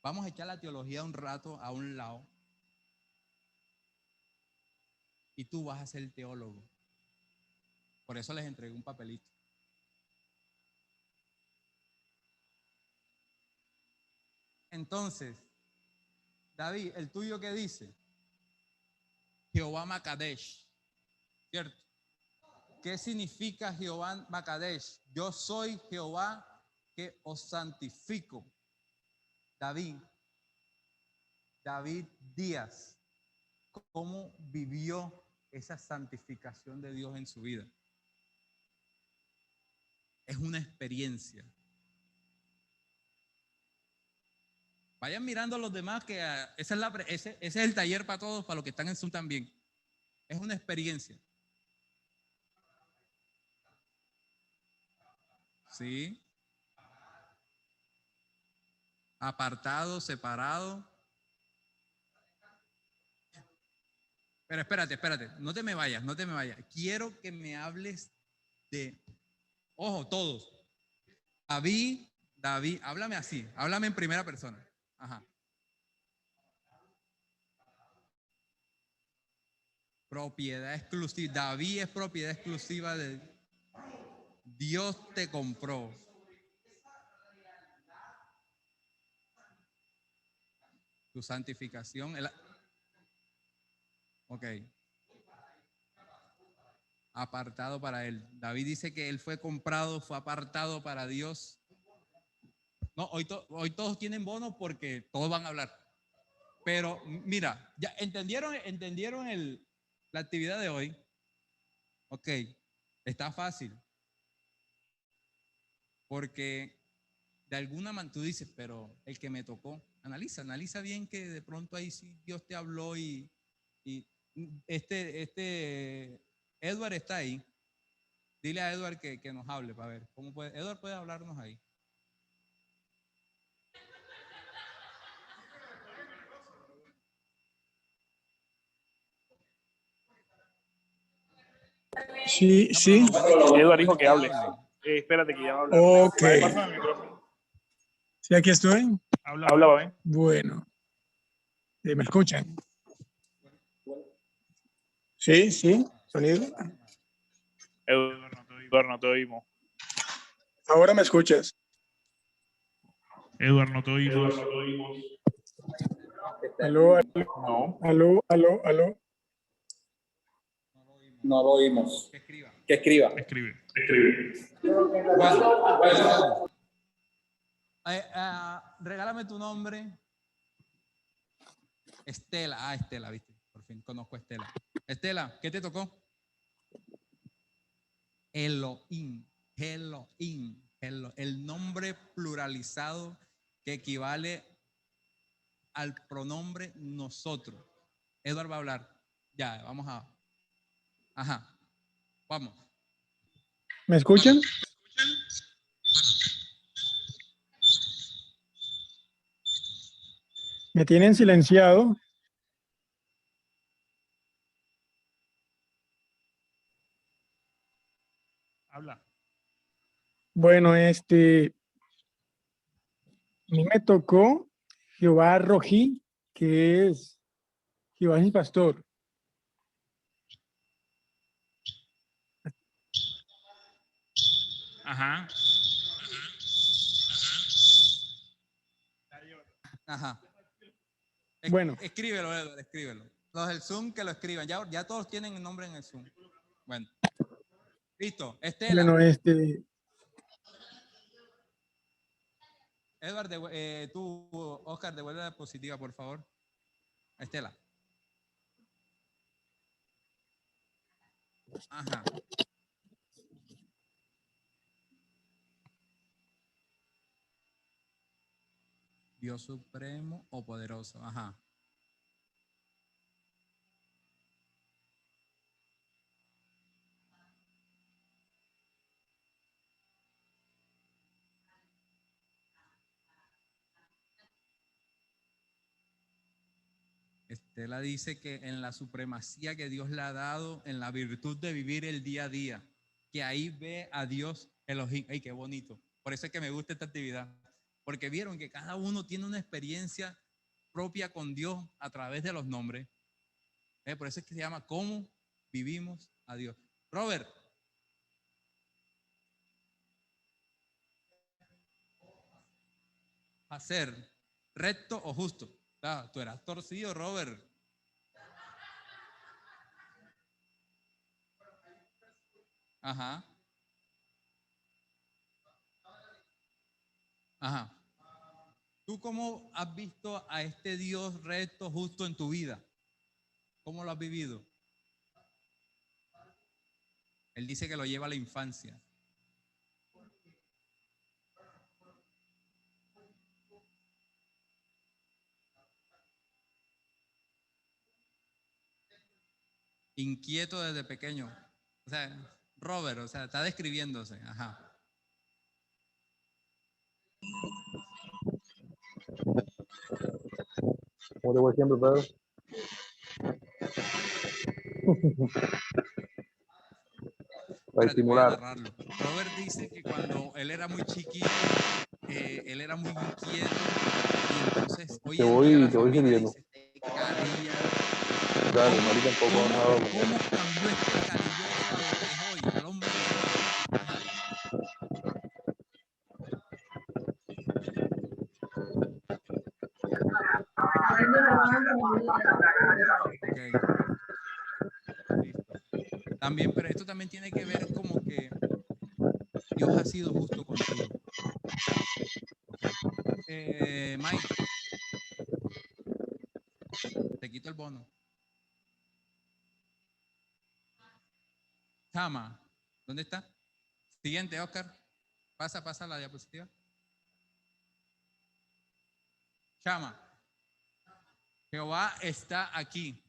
Vamos a echar la teología un rato a un lado y tú vas a ser el teólogo. Por eso les entregué un papelito. Entonces, David, ¿el tuyo qué dice? Jehová Makadesh, ¿cierto? ¿Qué significa Jehová Makadesh? Yo soy Jehová que os santifico. David Díaz, ¿cómo vivió esa santificación de Dios en su vida? Es una experiencia. Vayan mirando a los demás, que ese es el taller para todos, para los que están en Zoom también. Es una experiencia. ¿Sí? Apartado, separado. Pero espérate, no te me vayas. Quiero que me hables de, ojo, todos. David, háblame así, háblame en primera persona. Ajá. Propiedad exclusiva. David es propiedad exclusiva de Dios. Te compró. Tu santificación. Ok. Apartado para él. David dice que él fue comprado, fue apartado para Dios. No, hoy todos tienen bonos porque todos van a hablar. Pero mira, ya entendieron la actividad de hoy. Ok, está fácil. Porque de alguna manera tú dices, pero el que me tocó, analiza bien que de pronto ahí sí Dios te habló y Edward está ahí. Dile a Edward que nos hable para ver cómo puede. Edward puede hablarnos ahí. Sí, No, sí. Edward dijo que hable. hable. Espérate que ya va a hablar. Ok. Pásame el micrófono. Sí, aquí estoy. Habla, ¿eh? Bueno. ¿Me escuchan? Sí, sí. Sonido. Edward, no te oímos. Ahora me escuchas. Edward, no te oímos. Aló, No. aló. No lo oímos. Que escriba. Escribe. Bueno. Regálame tu nombre. Estela. Estela, viste. Por fin conozco a Estela. Estela, ¿qué te tocó? Elohim. El nombre pluralizado que equivale al pronombre nosotros. Edward va a hablar. Ya, vamos a. Ajá. Vamos. ¿Me escuchan? Me tienen silenciado. Habla. Bueno, a mí me tocó Jehová Rojí, que es Jehová es mi pastor. Ajá. Ajá. Bueno. Escríbelo, Edward, escríbelo. Los del Zoom que lo escriban. Ya todos tienen el nombre en el Zoom. Bueno. Listo. Estela. Bueno, Edward, tú, Oscar, devuelve la diapositiva, por favor. Estela. Ajá. Dios supremo o poderoso. Ajá. Estela dice que en la supremacía que Dios le ha dado, en la virtud de vivir el día a día, que ahí ve a Dios Elohim. ¡Ay, qué bonito! Por eso es que me gusta esta actividad, porque vieron que cada uno tiene una experiencia propia con Dios a través de los nombres. Por eso es que se llama ¿Cómo vivimos a Dios? Robert. Hacer recto o justo. Ah, tú eras torcido, Robert. Ajá. Ajá. ¿Tú cómo has visto a este Dios recto, justo en tu vida? ¿Cómo lo has vivido? Él dice que lo lleva a la infancia. Inquieto desde pequeño. O sea, Robert, o sea, está describiéndose. Ajá. Como te voy siempre, Pedro. Para Espérate, voy a estimular. narrarlo. Robert dice que cuando él era muy chiquito, él era muy inquieto y entonces hoy en día la Te voy familia sirviendo. dice este carilla. Claro, ¿Cómo, Mari tampoco ha dado con cómo cambió este carilloso a lo que es hoy, al hombre de hoy? Ajá. Ok, listo. También, pero esto también tiene que ver como que Dios ha sido justo contigo. Okay. Mike, te quito el bono. Chama, ¿dónde está? Siguiente, Oscar. Pasa la diapositiva. Chama, Jehová está aquí.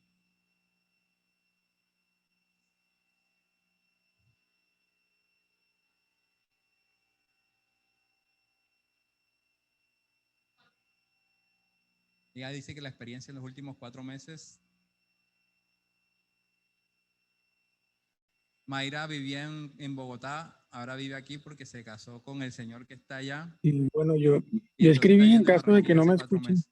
Ella dice que la experiencia en los últimos 4 meses. Mayra vivía en Bogotá, ahora vive aquí porque se casó con el señor que está allá. Y bueno, yo Y entonces está escribí en viviendo en caso de que Barranquilla no hace me 4 escuchen. meses.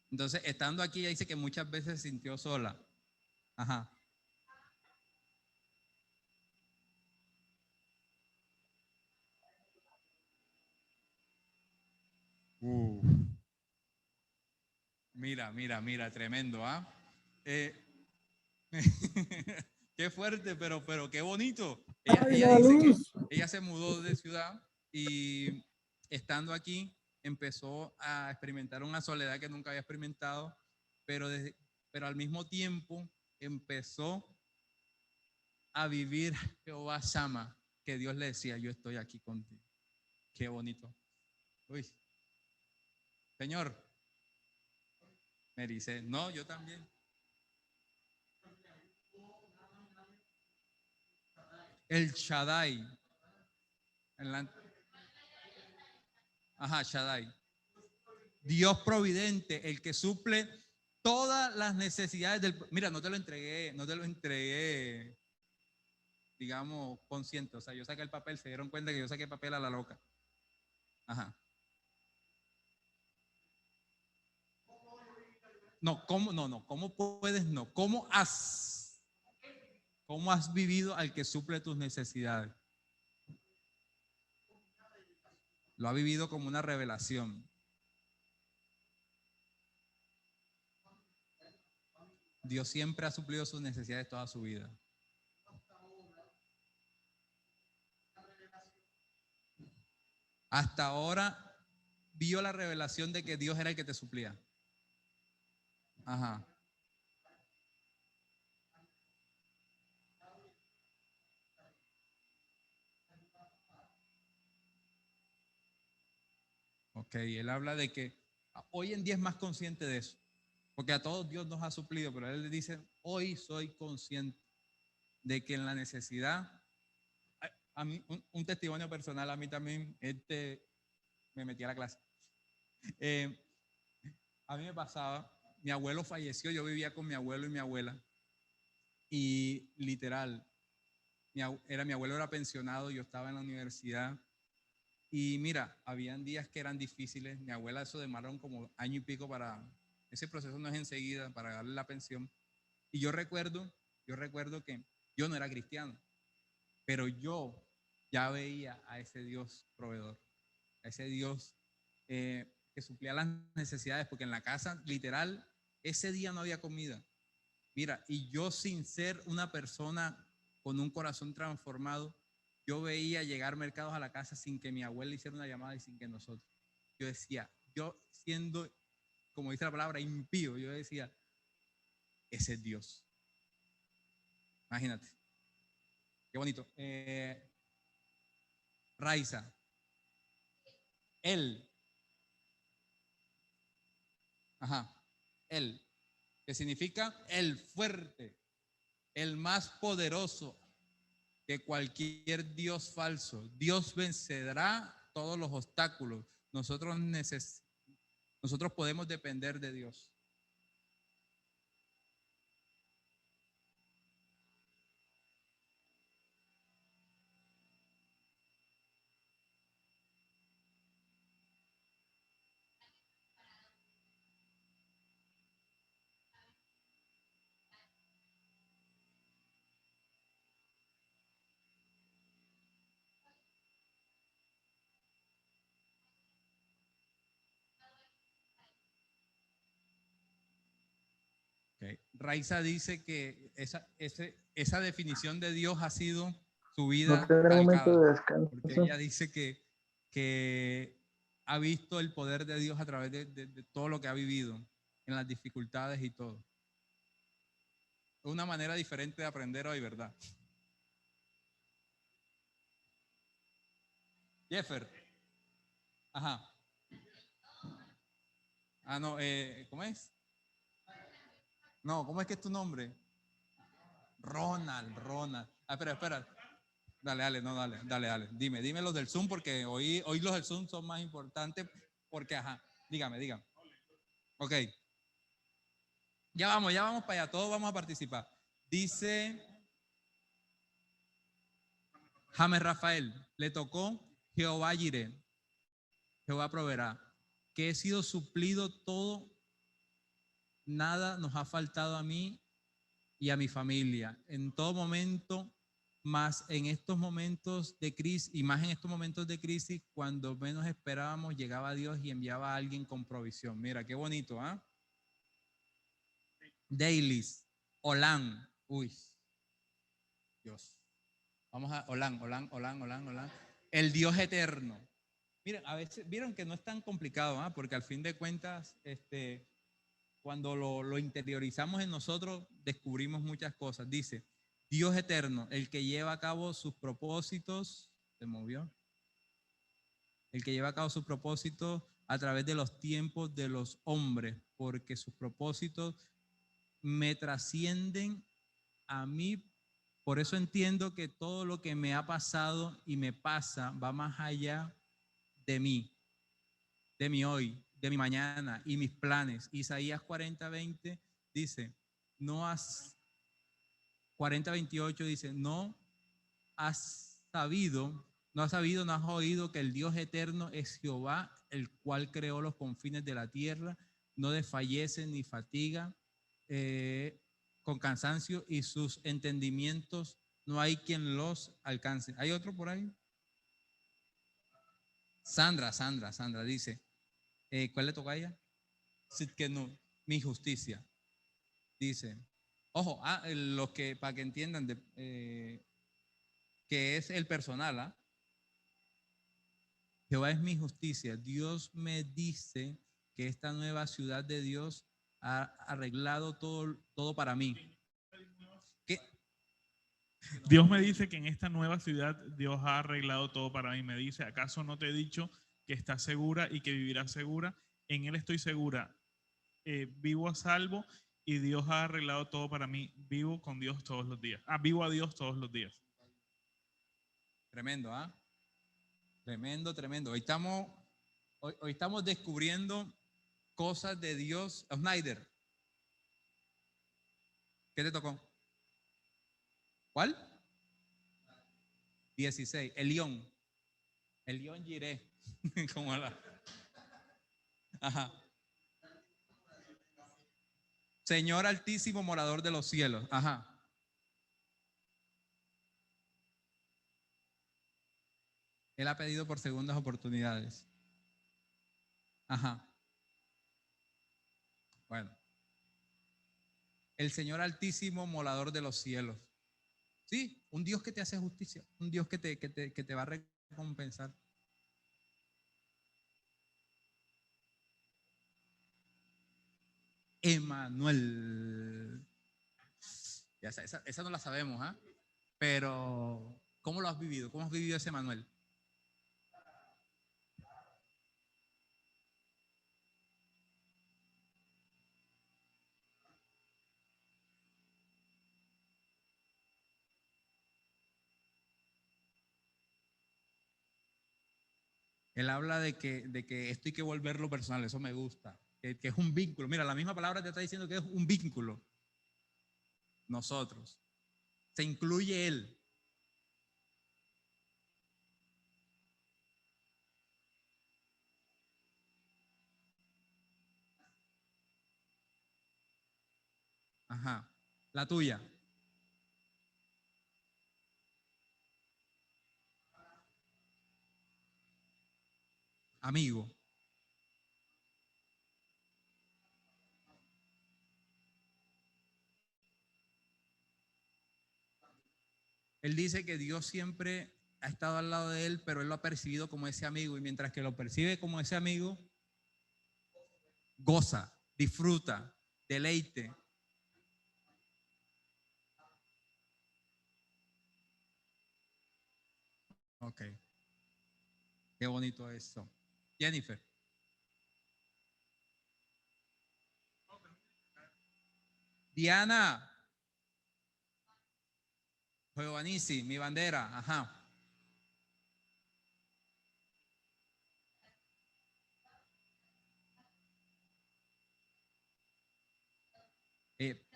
Entonces, estando aquí, ella dice que muchas veces se sintió sola. Ajá. Mira, tremendo, ¿ah? Qué fuerte, pero qué bonito. ¡Ay, Ella la dice que luz! ella se mudó de ciudad y estando aquí empezó a experimentar una soledad que nunca había experimentado, pero al mismo tiempo empezó a vivir Jehová Shama, que Dios le decía, yo estoy aquí contigo. Qué bonito. Uy, Señor, me dice, no, yo también. El Shaddai. Ajá, Shaddai. Dios providente, el que suple todas las necesidades del... Mira, no te lo entregué, digamos, consciente. O sea, yo saqué el papel, se dieron cuenta que yo saqué el papel a la loca. Ajá. No, ¿cómo? No, ¿cómo puedes no? ¿Cómo has vivido al que suple tus necesidades? Lo ha vivido como una revelación. Dios siempre ha suplido sus necesidades toda su vida. Hasta ahora vio la revelación de que Dios era el que te suplía. Ajá. Ok, él habla de que hoy en día es más consciente de eso, porque a todos Dios nos ha suplido, pero él le dice, hoy soy consciente de que en la necesidad, a mí, un testimonio personal, a mí también, me metí a la clase. a mí me pasaba, mi abuelo falleció, yo vivía con mi abuelo y mi abuela, y literal, mi abuelo era pensionado, yo estaba en la universidad, y mira, habían días que eran difíciles, mi abuela eso demoró como año y pico ese proceso no es enseguida, para darle la pensión, y yo recuerdo que yo no era cristiano, pero yo ya veía a ese Dios proveedor, a ese Dios que suplía las necesidades, porque en la casa, literal, ese día no había comida. Mira, y yo sin ser una persona con un corazón transformado, yo veía llegar mercados a la casa sin que mi abuela hiciera una llamada y sin que nosotros. Yo decía, yo siendo, como dice la palabra, impío, yo decía, ese es Dios. Imagínate. Qué bonito. Raiza. Él. Ajá. Él. Que significa el fuerte, el más poderoso que cualquier Dios falso. Dios vencerá todos los obstáculos. Nosotros podemos depender de Dios. Okay. Raiza dice que esa definición de Dios ha sido su No vida tendrá momento calcada, de descanso. porque ella dice que ha visto el poder de Dios a través de todo lo que ha vivido, en las dificultades y todo. Es una manera diferente de aprender hoy, ¿verdad? Jeffer. Ajá. Ah, no, ¿cómo es? No, ¿cómo es que es tu nombre? Ronald. Ah, espera. Dale, no, dale. Dime los del Zoom, porque hoy los del Zoom son más importantes, porque, ajá, dígame. Ok. Ya vamos para allá, todos vamos a participar. Dice James Rafael, le tocó Jehová Jireh, Jehová proveerá, que he sido suplido todo, nada nos ha faltado a mí y a mi familia, en todo momento, más en estos momentos de crisis, y más en estos momentos de crisis, cuando menos esperábamos, llegaba Dios y enviaba a alguien con provisión. Mira, qué bonito, ¿ah? Dailies, Olan, uy, Dios. Vamos a Olan. El Dios eterno. Miren, a veces, vieron que no es tan complicado, ¿ah? Porque al fin de cuentas, cuando lo interiorizamos en nosotros, descubrimos muchas cosas. Dice, Dios eterno, el que lleva a cabo sus propósitos, ¿se movió? El que lleva a cabo sus propósitos a través de los tiempos de los hombres, porque sus propósitos me trascienden a mí. Por eso entiendo que todo lo que me ha pasado y me pasa va más allá de mí, de mi hoy, de mi mañana y mis planes. Isaías 40:20 dice, 40:28 dice, no has sabido, no has oído que el Dios eterno es Jehová, el cual creó los confines de la tierra, no desfallece ni fatiga con cansancio, y sus entendimientos no hay quien los alcance. ¿Hay otro por ahí? Sandra dice, ¿cuál le toca a ella? Que no, mi justicia. Dice, ojo, lo que, para que entiendan que es el personal, ¿ah? Jehová es mi justicia. Dios me dice que esta nueva ciudad de Dios ha arreglado todo para mí. ¿Qué? Dios me dice que en esta nueva ciudad Dios ha arreglado todo para mí. Me dice, ¿acaso no te he dicho que estás segura y que vivirás segura? En Él estoy segura. Vivo a salvo y Dios ha arreglado todo para mí. Vivo con Dios todos los días. Vivo a Dios todos los días. Tremendo, ¿ah? Tremendo. Hoy estamos descubriendo cosas de Dios. Snyder, ¿qué te tocó? ¿Cuál? 16. El león giré. Como la. Ajá. Señor altísimo, morador de los cielos. Ajá. Él ha pedido por segundas oportunidades. Ajá. Bueno. El Señor altísimo, morador de los cielos. Sí, un Dios que te hace justicia, un Dios que te va a recompensar. Emanuel. Ya esa no la sabemos, ¿ah? Pero, ¿cómo lo has vivido? ¿Cómo has vivido ese Emanuel? Él habla de que esto hay que volverlo personal, eso me gusta, que es un vínculo. Mira, la misma palabra te está diciendo que es un vínculo. Nosotros. Se incluye Él. Ajá. La tuya. Amigo. Él dice que Dios siempre ha estado al lado de él, pero él lo ha percibido como ese amigo. Y mientras que lo percibe como ese amigo, goza, disfruta, deleite. Ok, qué bonito eso. Jennifer. Diana. Giovannici, mi bandera. Ajá.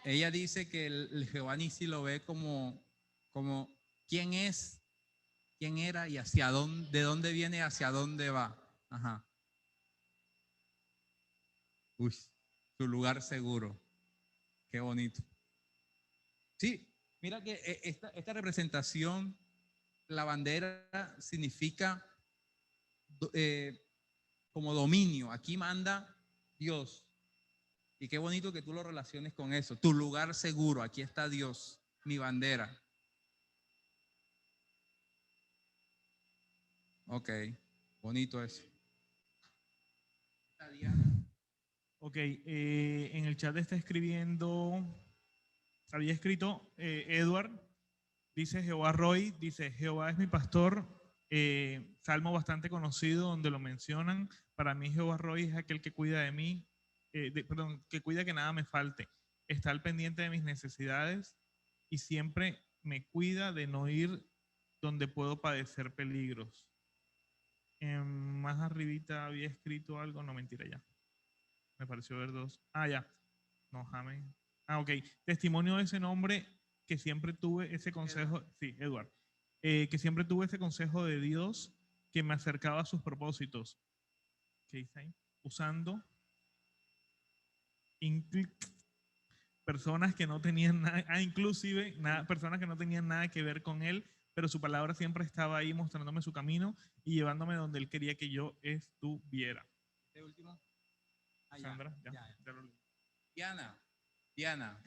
Ella dice que el Giovannici lo ve como quién es, quién era y hacia dónde, de dónde viene, hacia dónde va. Ajá. Uy, su lugar seguro. Qué bonito. Sí, mira que esta representación, la bandera significa eh, como dominio. Aquí manda Dios. Y qué bonito que tú lo relaciones con eso. Tu lugar seguro, aquí está Dios, mi bandera. Ok, bonito eso. Ok, en el chat está escribiendo, había escrito Edward, dice Jehová Roy, dice Jehová es mi pastor, salmo bastante conocido donde lo mencionan. Para mí Jehová Roy es aquel que cuida de mí, perdón, que cuida que nada me falte, está al pendiente de mis necesidades y siempre me cuida de no ir donde puedo padecer peligros. Más arribita había escrito algo, no mentira ya. Me pareció ver dos. Ah, ya. No, James. Ah, ok. Testimonio de ese nombre que siempre tuve ese consejo. Sí, Edward. Que siempre tuve ese consejo de Dios que me acercaba a sus propósitos. ¿Qué dice ahí? Usando personas que no tenían nada, inclusive personas que no tenían nada que ver con él, pero su palabra siempre estaba ahí mostrándome su camino y llevándome donde él quería que yo estuviera. ¿Este último? Sandra, ya. Diana, Diana,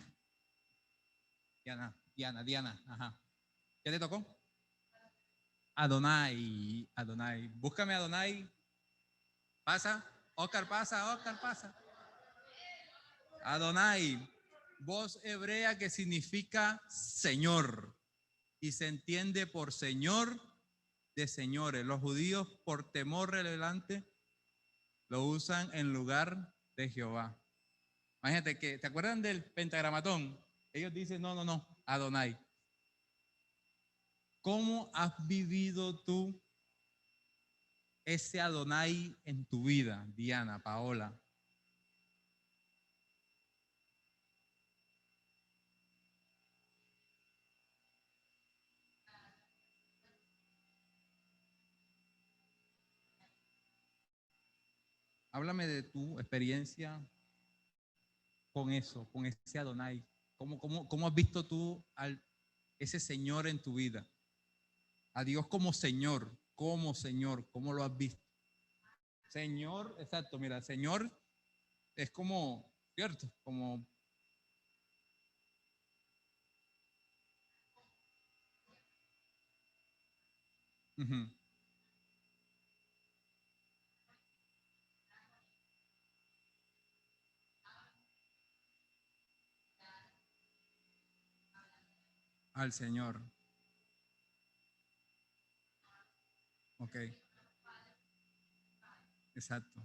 Diana, Diana, Diana, ajá. ¿Qué te tocó? Adonai, Adonai. Búscame Adonai. Pasa, Oscar pasa, Oscar pasa. Adonai, voz hebrea que significa Señor y se entiende por Señor de señores. Los judíos por temor relevante lo usan en lugar de Jehová. Imagínate que, ¿te acuerdan del pentagramatón? Ellos dicen, no, Adonai. ¿Cómo has vivido tú ese Adonai en tu vida, Diana, Paola? Háblame de tu experiencia con eso, con ese Adonai. ¿Cómo has visto tú ese Señor en tu vida? A Dios como Señor, ¿cómo lo has visto? Señor, exacto, mira, Señor es como, ¿cierto? Como ujú, al Señor. Ok, exacto.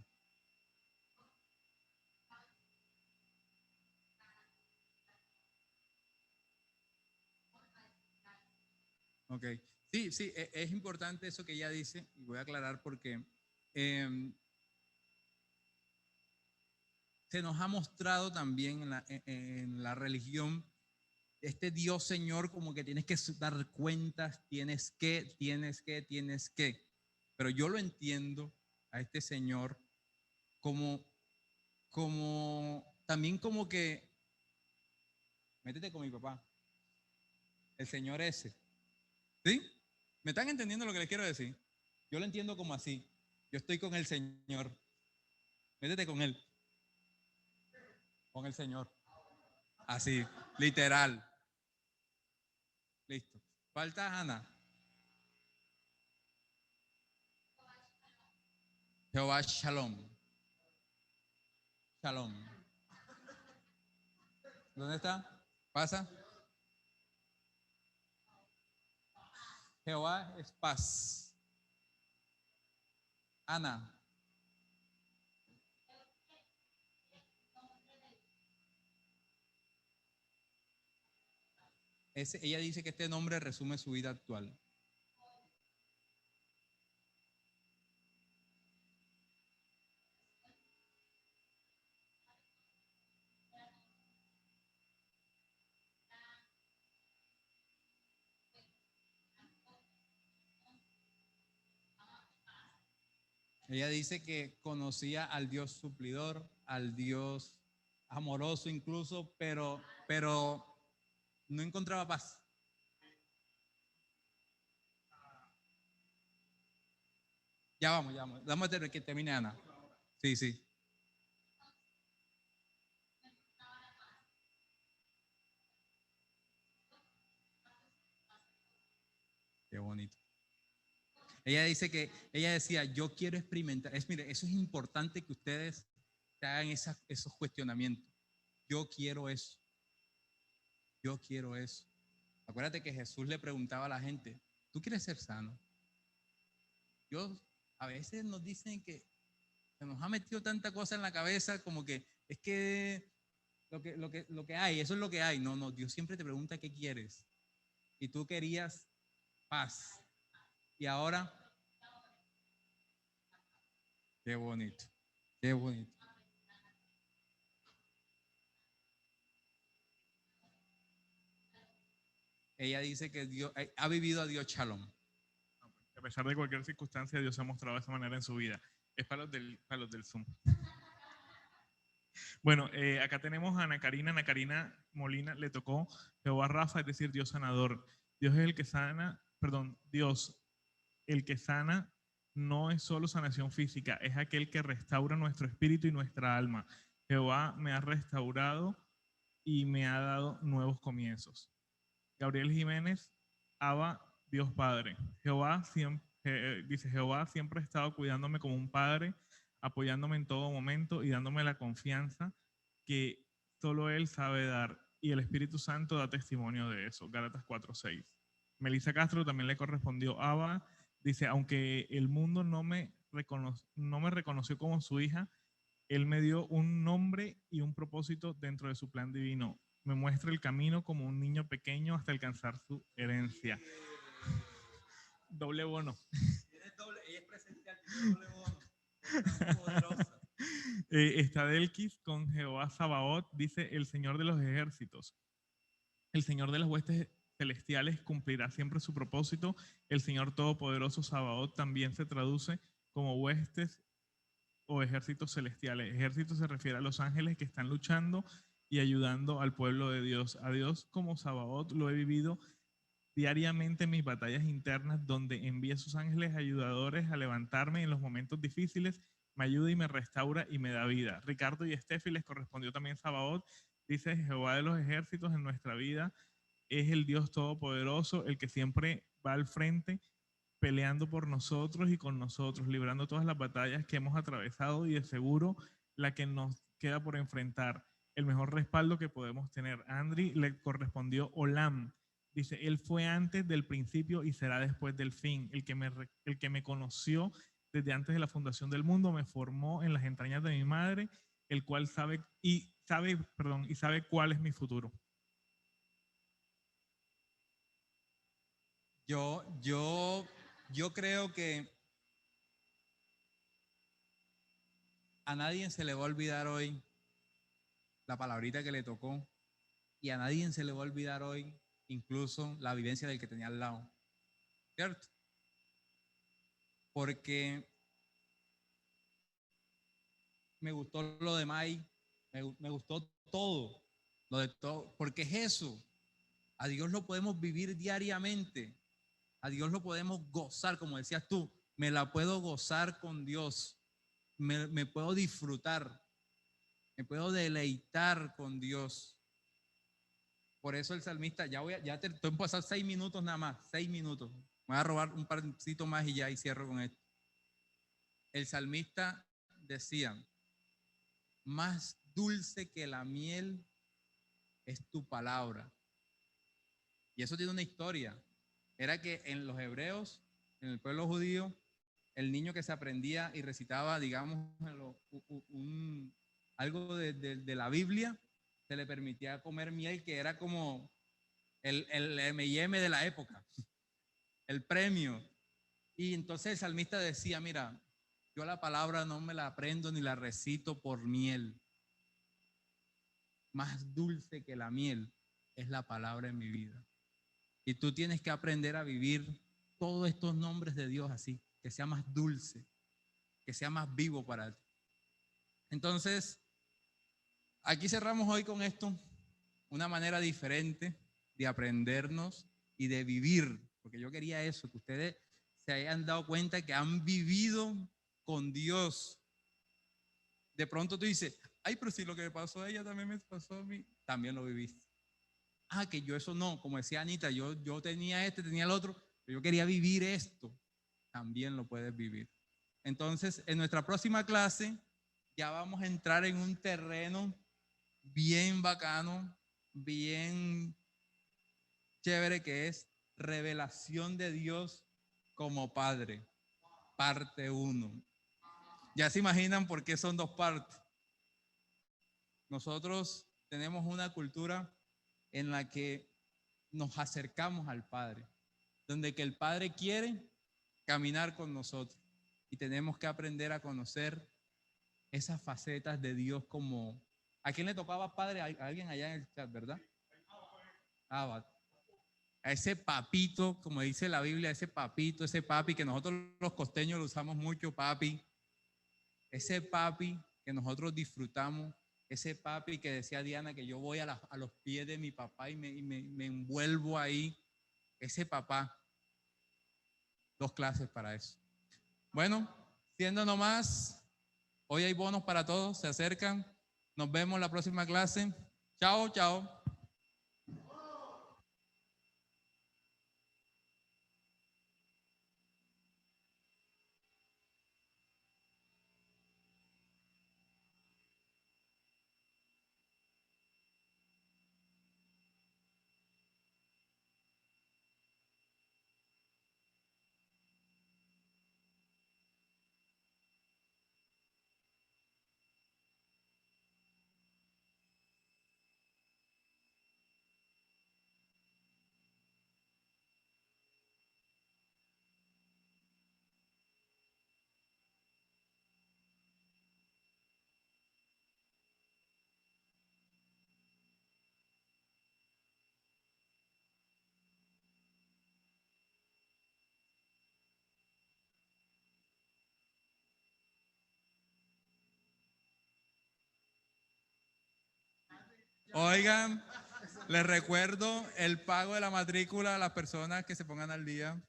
Ok. Sí, sí, es importante eso que ella dice, y voy a aclarar porque em, se nos ha mostrado también en la religión este Dios Señor como que tienes que dar cuentas, tienes que. Pero yo lo entiendo a este Señor como, también como que, métete con mi papá, el Señor ese, ¿sí? ¿Me están entendiendo lo que les quiero decir? Yo lo entiendo como así. Yo estoy con el Señor. Métete con el Señor. Así, literal. Listo. Falta Ana. Jehová Shalom. Shalom. ¿Dónde está? Pasa. Jehová es paz. Ana. Ella dice que este nombre resume su vida actual. Ella dice que conocía al Dios suplidor, al Dios amoroso incluso, pero no encontraba paz. Ya vamos. Dame que termine Ana. Sí, sí. Qué bonito. Ella decía, yo quiero experimentar. Mire, eso es importante que ustedes se hagan esos cuestionamientos. Yo quiero eso. Yo quiero eso. Acuérdate que Jesús le preguntaba a la gente, ¿tú quieres ser sano? A veces nos dicen que se nos ha metido tanta cosa en la cabeza como que es que lo que hay, eso es lo que hay. No, Dios siempre te pregunta qué quieres. Y tú querías paz. Y ahora, qué bonito, qué bonito. Ella dice que Dios ha vivido a Dios Shalom. A pesar de cualquier circunstancia, Dios se ha mostrado de esa manera en su vida. Es para los del Zoom. Bueno, acá tenemos a Ana Karina. Ana Karina Molina le tocó Jehová Rafa, es decir, Dios sanador. Dios es el que sana, perdón, Dios, el que sana no es solo sanación física, es aquel que restaura nuestro espíritu y nuestra alma. Jehová me ha restaurado y me ha dado nuevos comienzos. Gabriel Jiménez, Abba, Dios Padre. Jehová dice, Jehová siempre ha estado cuidándome como un padre, apoyándome en todo momento y dándome la confianza que solo Él sabe dar. Y el Espíritu Santo da testimonio de eso. Gálatas 4:6. Melissa Castro también le correspondió Abba. Dice, aunque el mundo no me reconoció como su hija, Él me dio un nombre y un propósito dentro de su plan divino. Me muestra el camino como un niño pequeño hasta alcanzar su herencia. Doble bono. Ella es presencial, tiene doble bono. Es poderosa. Está Delquis con Jehová Sabaoth, dice el Señor de los ejércitos. El Señor de las huestes celestiales cumplirá siempre su propósito. El Señor Todopoderoso Sabaoth también se traduce como huestes o ejércitos celestiales. Ejércitos se refiere a los ángeles que están luchando y ayudando al pueblo de Dios. A Dios como Sabaoth lo he vivido diariamente en mis batallas internas, donde envía a sus ángeles ayudadores a levantarme en los momentos difíciles, me ayuda y me restaura y me da vida. Ricardo y Estefi les correspondió también Sabaoth. Dice: Jehová de los ejércitos en nuestra vida es el Dios todopoderoso, el que siempre va al frente, peleando por nosotros y con nosotros, librando todas las batallas que hemos atravesado y de seguro la que nos queda por enfrentar. El mejor respaldo que podemos tener. Andri le correspondió Olam. Dice: Él fue antes del principio y será después del fin. El que me conoció desde antes de la fundación del mundo, me formó en las entrañas de mi madre, el cual sabe cuál es mi futuro. Yo creo que a nadie se le va a olvidar hoy la palabrita que le tocó, y a nadie se le va a olvidar hoy incluso la vivencia del que tenía al lado, ¿cierto? Porque me gustó lo de Mai, me gustó todo, lo de todo, porque es eso. A Dios lo podemos vivir diariamente, a Dios lo podemos gozar, como decías tú, me la puedo gozar con Dios, me puedo disfrutar, me puedo deleitar con Dios. Por eso el salmista, ya te estoy pasando 6 minutos nada más, 6 minutos. Me voy a robar un parcito más y ya, y cierro con esto. El salmista decía: más dulce que la miel es tu palabra. Y eso tiene una historia. Era que en los hebreos, en el pueblo judío, el niño que se aprendía y recitaba, digamos, algo de la Biblia, se le permitía comer miel, que era como el M&M de la época, el premio. Y entonces el salmista decía: mira, yo la palabra no me la aprendo ni la recito por miel. Más dulce que la miel es la palabra en mi vida. Y tú tienes que aprender a vivir todos estos nombres de Dios así, que sea más dulce, que sea más vivo para ti. Entonces, aquí cerramos hoy con esto, una manera diferente de aprendernos y de vivir, porque yo quería eso, que ustedes se hayan dado cuenta que han vivido con Dios. De pronto tú dices: ay, pero si lo que me pasó a ella también me pasó a mí, también lo viviste. Ah, que yo eso no, como decía Anita, yo tenía tenía el otro, pero yo quería vivir esto, también lo puedes vivir. Entonces, en nuestra próxima clase ya vamos a entrar en un terreno bien bacano, bien chévere, que es revelación de Dios como Padre, parte 1. Ya se imaginan por qué son 2 partes. Nosotros tenemos una cultura en la que nos acercamos al Padre, donde que el Padre quiere caminar con nosotros y tenemos que aprender a conocer esas facetas de Dios. Como, ¿a quién le tocaba padre? A alguien allá en el chat, ¿verdad? A ese papito, como dice la Biblia, ese papito, ese papi que nosotros los costeños lo usamos mucho, papi. Ese papi que nosotros disfrutamos, ese papi que decía Diana que yo voy a los pies de mi papá y me envuelvo ahí. Ese papá. 2 clases para eso. Bueno, siendo nomás, hoy hay bonos para todos, se acercan. Nos vemos la próxima clase. Chao, chao. Oigan, les recuerdo el pago de la matrícula a las personas que se pongan al día.